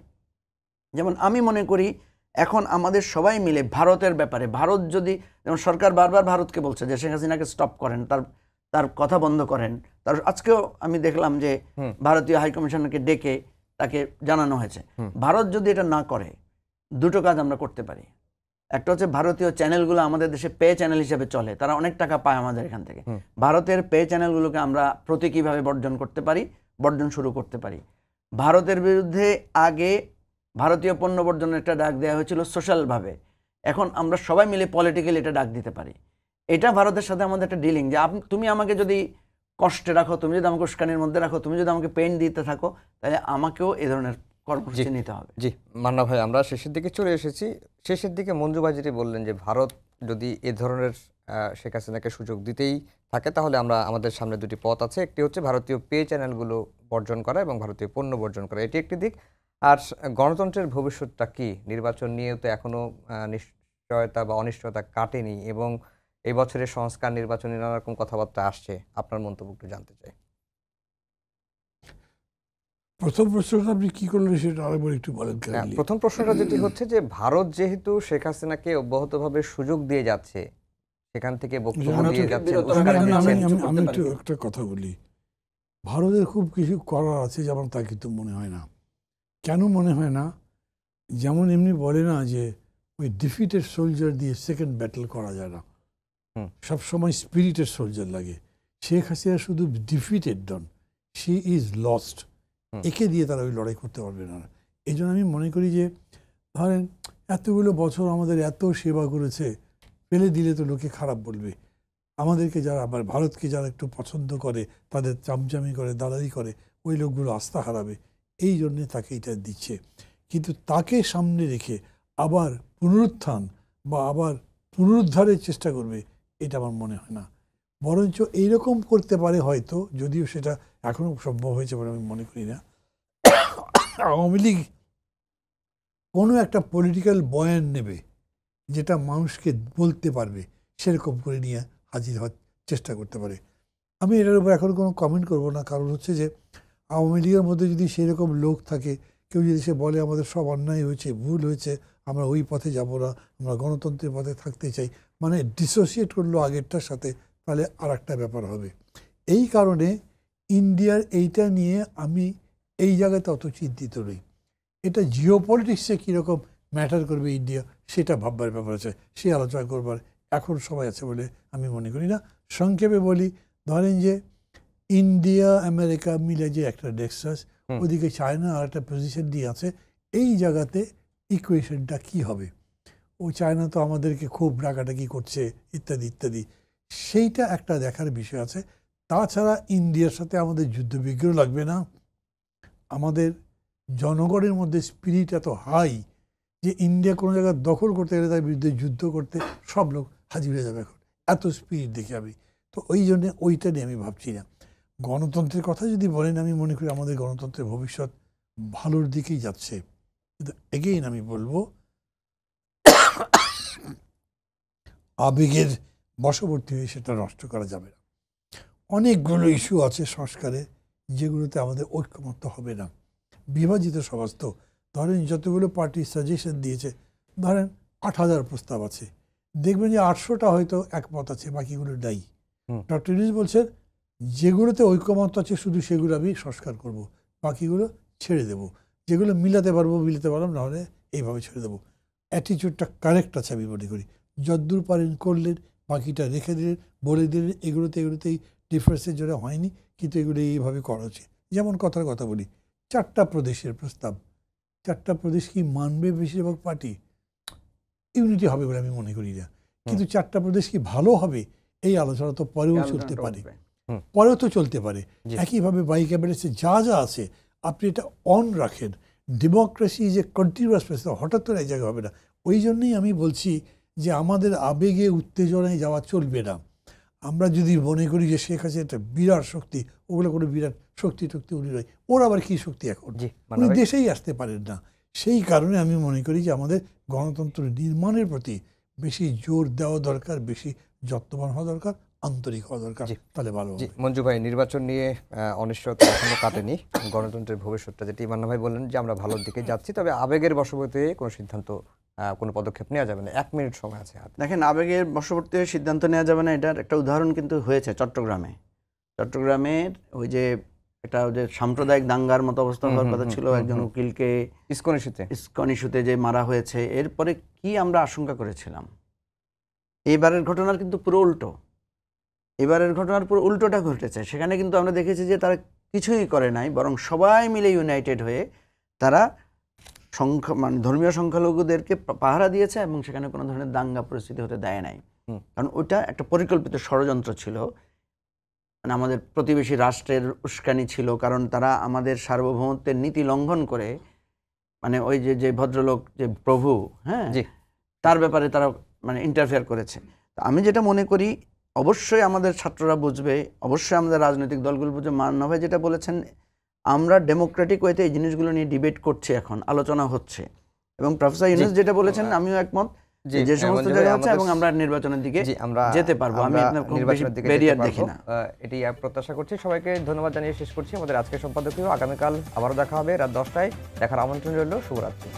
[SPEAKER 3] যেমন আমি মনে করি এখন আমাদের সবাই মিলে ভারতের ব্যাপারে, ভারত যদি, যেমন সরকার বারবার ভারতকে বলছে যে শেখ হাসিনাকে স্টপ করেন, তার কথা বন্ধ করেন। আজকেও আমি দেখলাম যে ভারতীয় হাইকমিশনকে ডেকে তাকে জানানো হয়েছে। ভারত যদি এটা না করে, দুটো কাজ আমরা করতে পারি। একটা হচ্ছে ভারতীয় চ্যানেলগুলো আমাদের দেশে পে চ্যানেল হিসেবে চলে, তারা অনেক টাকা পায় আমাদের এখান থেকে। ভারতের পে চ্যানেলগুলোকে আমরা প্রতীকীভাবে বর্জন শুরু করতে পারি। ভারতের বিরুদ্ধে আগে ভারতীয় পণ্য বর্জনের একটা ডাক দেওয়া হয়েছিল সোশ্যালভাবে, এখন আমরা সবাই মিলে পলিটিক্যালি এটা ডাক দিতে পারি। এটা ভারতের সাথে আমাদের একটা ডিলিং, যে তুমি আমাকে যদি কষ্টে রাখো, তুমি যদি আমাকে উস্কানির মধ্যে রাখো, তুমি যদি আমাকে পেইন দিতে থাকো, তাহলে আমাকেও এ ধরনের কর্মসূচি নিতে হবে।
[SPEAKER 1] জি মান্না ভাই, আমরা শেষের দিকে চলে এসেছি। শেষের দিকে মঞ্জু ভাই যেটি বললেন যে ভারত যদি এ ধরনের শেখ হাসিনাকে সুযোগ দিতেই থাকে, তাহলে আমাদের সামনে দুটি পথ আছে। একটি হচ্ছে ভারতীয় পে চ্যানেলগুলো বর্জন করা এবং ভারতীয় পণ্য বর্জন করা, এটি একটি দিক। আর গণতন্ত্রের ভবিষ্যৎটা কি? নির্বাচন নিয়েও তো এখনো নিশ্চয়তা বা অনিশ্চয়তা কাটেনি, এবং এই বছরের সংস্কার নির্বাচনে নানা রকম কথাবার্তা আসছে। আপনার মন্তব্য একটু জানতে চাই।
[SPEAKER 2] প্রথম প্রশ্নটা আপনি কি করলেন সেটা আরেকবার একটু বলেন।
[SPEAKER 1] প্রথম প্রশ্নটা যেটি হচ্ছে যে ভারত যেহেতু শেখ হাসিনাকে অব্যাহতভাবে সুযোগ দিয়ে যাচ্ছে, সেখান থেকে বক্তব্য দিয়ে যাচ্ছে,
[SPEAKER 2] আমি একটু একটা কথা বলি, ভারতের খুব কিছু করার আছে যেমন তা কিন্তু মনে হয় না। কেন মনে হয় না? যেমন এমনি বলে না যে ওই ডিফিটেড সোলজার দিয়ে সেকেন্ড ব্যাটল করা যায় না, সবসময় স্পিরিটেড সোলজার লাগে। শেখ হাসিনা শুধু defeated non, she is lost. একে দিয়ে তারা ওই লড়াই করতে পারবে না। এই জন্য আমি মনে করি যে ধরেন এতগুলো বছর আমাদের এত সেবা করেছে, ফেলে দিলে তো লোকে খারাপ বলবে। আমাদেরকে যারা আবার ভারতকে যারা একটু পছন্দ করে, তাদের চামচামি করে, দালালি করে, ওই লোকগুলো আস্থা হারাবে। এই জন্যে তাকে এটা দিচ্ছে। কিন্তু তাকে সামনে রেখে আবার পুনরুত্থান বা আবার পুনরুদ্ধারের চেষ্টা করবে, এটা আমার মনে হয় না। বরঞ্চ এইরকম করতে পারে হয়তো, যদিও সেটা এখনও সম্ভব হয়েছে বলে আমি মনে করি না। আওয়ামী লীগ কোনো একটা পলিটিক্যাল বয়ান নেবে যেটা মানুষকে বলতে পারবে, সেরকম করে নিয়ে হাজির হওয়ার চেষ্টা করতে পারে। আমি এটার উপর এখন কোনো কমেন্ট করব না, কারণ হচ্ছে যে আওয়ামী লীগের মধ্যে যদি সেরকম লোক থাকে, কেউ যদি সে বলে আমাদের সব অন্যায় হয়েছে, ভুল হয়েছে, আমরা ওই পথে যাব না, আমরা গণতন্ত্রের পথে থাকতে চাই, মানে ডিসোসিয়েট করলো আগেরটার সাথে, তাহলে আর একটা ব্যাপার হবে। এই কারণে ইন্ডিয়ার এইটা নিয়ে আমি এই জায়গাতে অত চিন্তিত নই। এটা জিও পলিটিক্সে কীরকম ম্যাটার করবে ইন্ডিয়া, সেটা ভাববার ব্যাপার আছে, সে আলোচনা করবার এখন সময় আছে বলে আমি মনে করি না। সংক্ষেপে বলি, ধরেন যে ইন্ডিয়া আমেরিকা মিলে যে একটা নেক্সাস, ওদিকে চায়না আর একটা পজিশন দিয়ে আছে, এই জায়গাতে ইকুয়েশনটা কি হবে? ও চায়না তো আমাদেরকে খুব ডাকাডাকি করছে ইত্যাদি ইত্যাদি, সেইটা একটা দেখার বিষয় আছে। তাছাড়া ইন্ডিয়ার সাথে আমাদের যুদ্ধবিগ্রহ লাগবে না। আমাদের জনগণের মধ্যে স্পিরিট এত হাই যে ইন্ডিয়া কোনো জায়গায় দখল করতে গেলে তার বিরুদ্ধে যুদ্ধ করতে সব লোক হাজির হয়ে যাবে এখন, এত স্পিরিট দেখি আমি। তো ওই জন্যে ওইটা নিয়ে আমি ভাবছি না। গণতন্ত্রের কথা যদি বলেন, আমি মনে করি আমাদের গণতন্ত্রের ভবিষ্যৎ ভালোর দিকেই যাচ্ছে। কিন্তু এগেইন আমি বলবো, আবেগের বশবর্তী হয়ে সেটা নষ্ট করা যাবে না। অনেকগুলো ইস্যু আছে সংস্কারে, যেগুলোতে আমাদের ঐক্যমত্য হবে না। বিভাজিত সমাজ তো, ধরেন যতগুলো পার্টি সাজেশন দিয়েছে, ধরেন 8,000 প্রস্তাব আছে, দেখবেন যে 800টা হয়তো একমত আছে, বাকিগুলো নাই। ডক্টর ইউনূস বলছেন যেগুলোতে ঐক্যমত আছে শুধু সেগুলো আমি সংস্কার করব, বাকিগুলো ছেড়ে দেব। যেগুলো মিলাতে পারবো মিলাতে পারলাম, নাহলে এইভাবে ছেড়ে দেবো। অ্যাটিটিউডটা কারেক্ট আছে আমি মনে করি। যদ্দূর পারেন করলেন, বাকিটা রেখে দিলেন, বলে দিলেন এগুলোতেই ডিফারেন্সের জন্য হয়নি, কিন্তু এগুলো এইভাবে করা উচিত। যেমন কথার কথা বলি, 4টা প্রদেশের প্রস্তাব, 4টা প্রদেশ কি মানবে বেশিরভাগ পার্টি? ইউনিটি হবে বলে আমি মনে করি না। কিন্তু 4টা প্রদেশ কি ভালো হবে, এই আলোচনা তো পরেও চলতে পারে, পরেও তো চলতে পারে। একইভাবে বাই ক্যাবিনেটে যা যা আছে আপনি এটা অন রাখেন। ডেমোক্রেসি যে কন্টিনিউয়াস প্রসেস, হঠাৎ করে এক জায়গায় হবে না। ওই জন্যই আমি বলছি যে আমাদের আবেগে উত্তেজনায় যাওয়া চলবে না। আমরা যদি মনে করি যে শেখ হাসিনা একটা বিরাট শক্তি, ওগুলো কোনো বিরাট শক্তি টক্তি উনি নয়। ওর আবার কী শক্তি এখন? উনি দেশেই আসতে পারেন না। সেই কারণে আমি মনে করি যে আমাদের গণতন্ত্র নির্মাণের প্রতি বেশি জোর দেওয়া দরকার, বেশি যত্নবান হওয়া দরকার, আন্তরিক হওয়া দরকার, তাহলে ভালো হবে।
[SPEAKER 1] মঞ্জু ভাই, নির্বাচন নিয়ে অনিশ্চয়তা এখনো কাটেনি। গণতন্ত্রের ভবিষ্যৎটা, যেটি ইমান্না ভাই বললেন যে আমরা ভালোর দিকে যাচ্ছি, তবে আবেগের বশবর্তী হয়ে কোনো সিদ্ধান্ত, কোনো পদক্ষেপ নেওয়া যাবে না। 1 মিনিট সময় আছে হাতে।
[SPEAKER 3] দেখেন, আবেগের বশবর্তী হয়ে সিদ্ধান্ত নেওয়া যাবে না, এটার একটা উদাহরণ কিন্তু হয়েছে চট্টগ্রামের ওই যে একটা যে সাম্প্রদায়িক দাঙ্গার মতো অবস্থা হওয়ার কথা ছিল, একজন উকিলকে ইসকন ইস্যুতে যে মারা হয়েছে। এরপরে কি আমরা আশঙ্কা করেছিলাম? এবারের ঘটনার কিন্তু পুরো উল্টো, এবারের ঘটনার পুরো উল্টোটা ঘটেছে। সেখানে কিন্তু আমরা দেখেছি যে তারা কিছুই করে নাই, বরং সবাই মিলে ইউনাইটেড হয়ে তারা মানে ধর্মীয় সংখ্যালঘুদেরকে পাহারা দিয়েছে এবং সেখানে কোনো ধরনের দাঙ্গা পরিস্থিতি হতে দেয় নাই। কারণ ওটা একটা পরিকল্পিত ষড়যন্ত্র ছিল, মানে আমাদের প্রতিবেশী রাষ্ট্রের উস্কানি ছিল। কারণ তারা আমাদের সার্বভৌমত্বের নীতি লঙ্ঘন করে, মানে ওই যে ভদ্রলোক, যে প্রভু, হ্যাঁ, তার ব্যাপারে তারা মানে ইন্টারফেয়ার করেছে। আমি যেটা মনে করি, অবশ্যই আমাদের ছাত্ররা বুঝবে, অবশ্যই আমাদের রাজনৈতিক দলগুলো বুঝবে। মান্না ভাই যেটা বলেছেন, আমরা ডেমোক্রেটিক ওয়েতে এই জিনিসগুলো নিয়ে ডিবেট করছি, এখন আলোচনা হচ্ছে। এবং প্রফেসর ইউনূস যেটা বলেছেন, আমিও একমত, যে সমস্ত জায়গা হচ্ছে, এবং আমরা নির্বাচনের দিকে যেতে পারবো। আমি নির্বাচনের দিকে ব্যারিয়ার দেখি না,
[SPEAKER 1] এটি প্রত্যাশা করছি। সবাইকে ধন্যবাদ জানিয়ে শেষ করছি আমাদের আজকের সম্পাদকীয়। আগামীকাল আবারও দেখা হবে রাত 10টায়। দেখার আমন্ত্রণ রইল। শুভরাত্রি।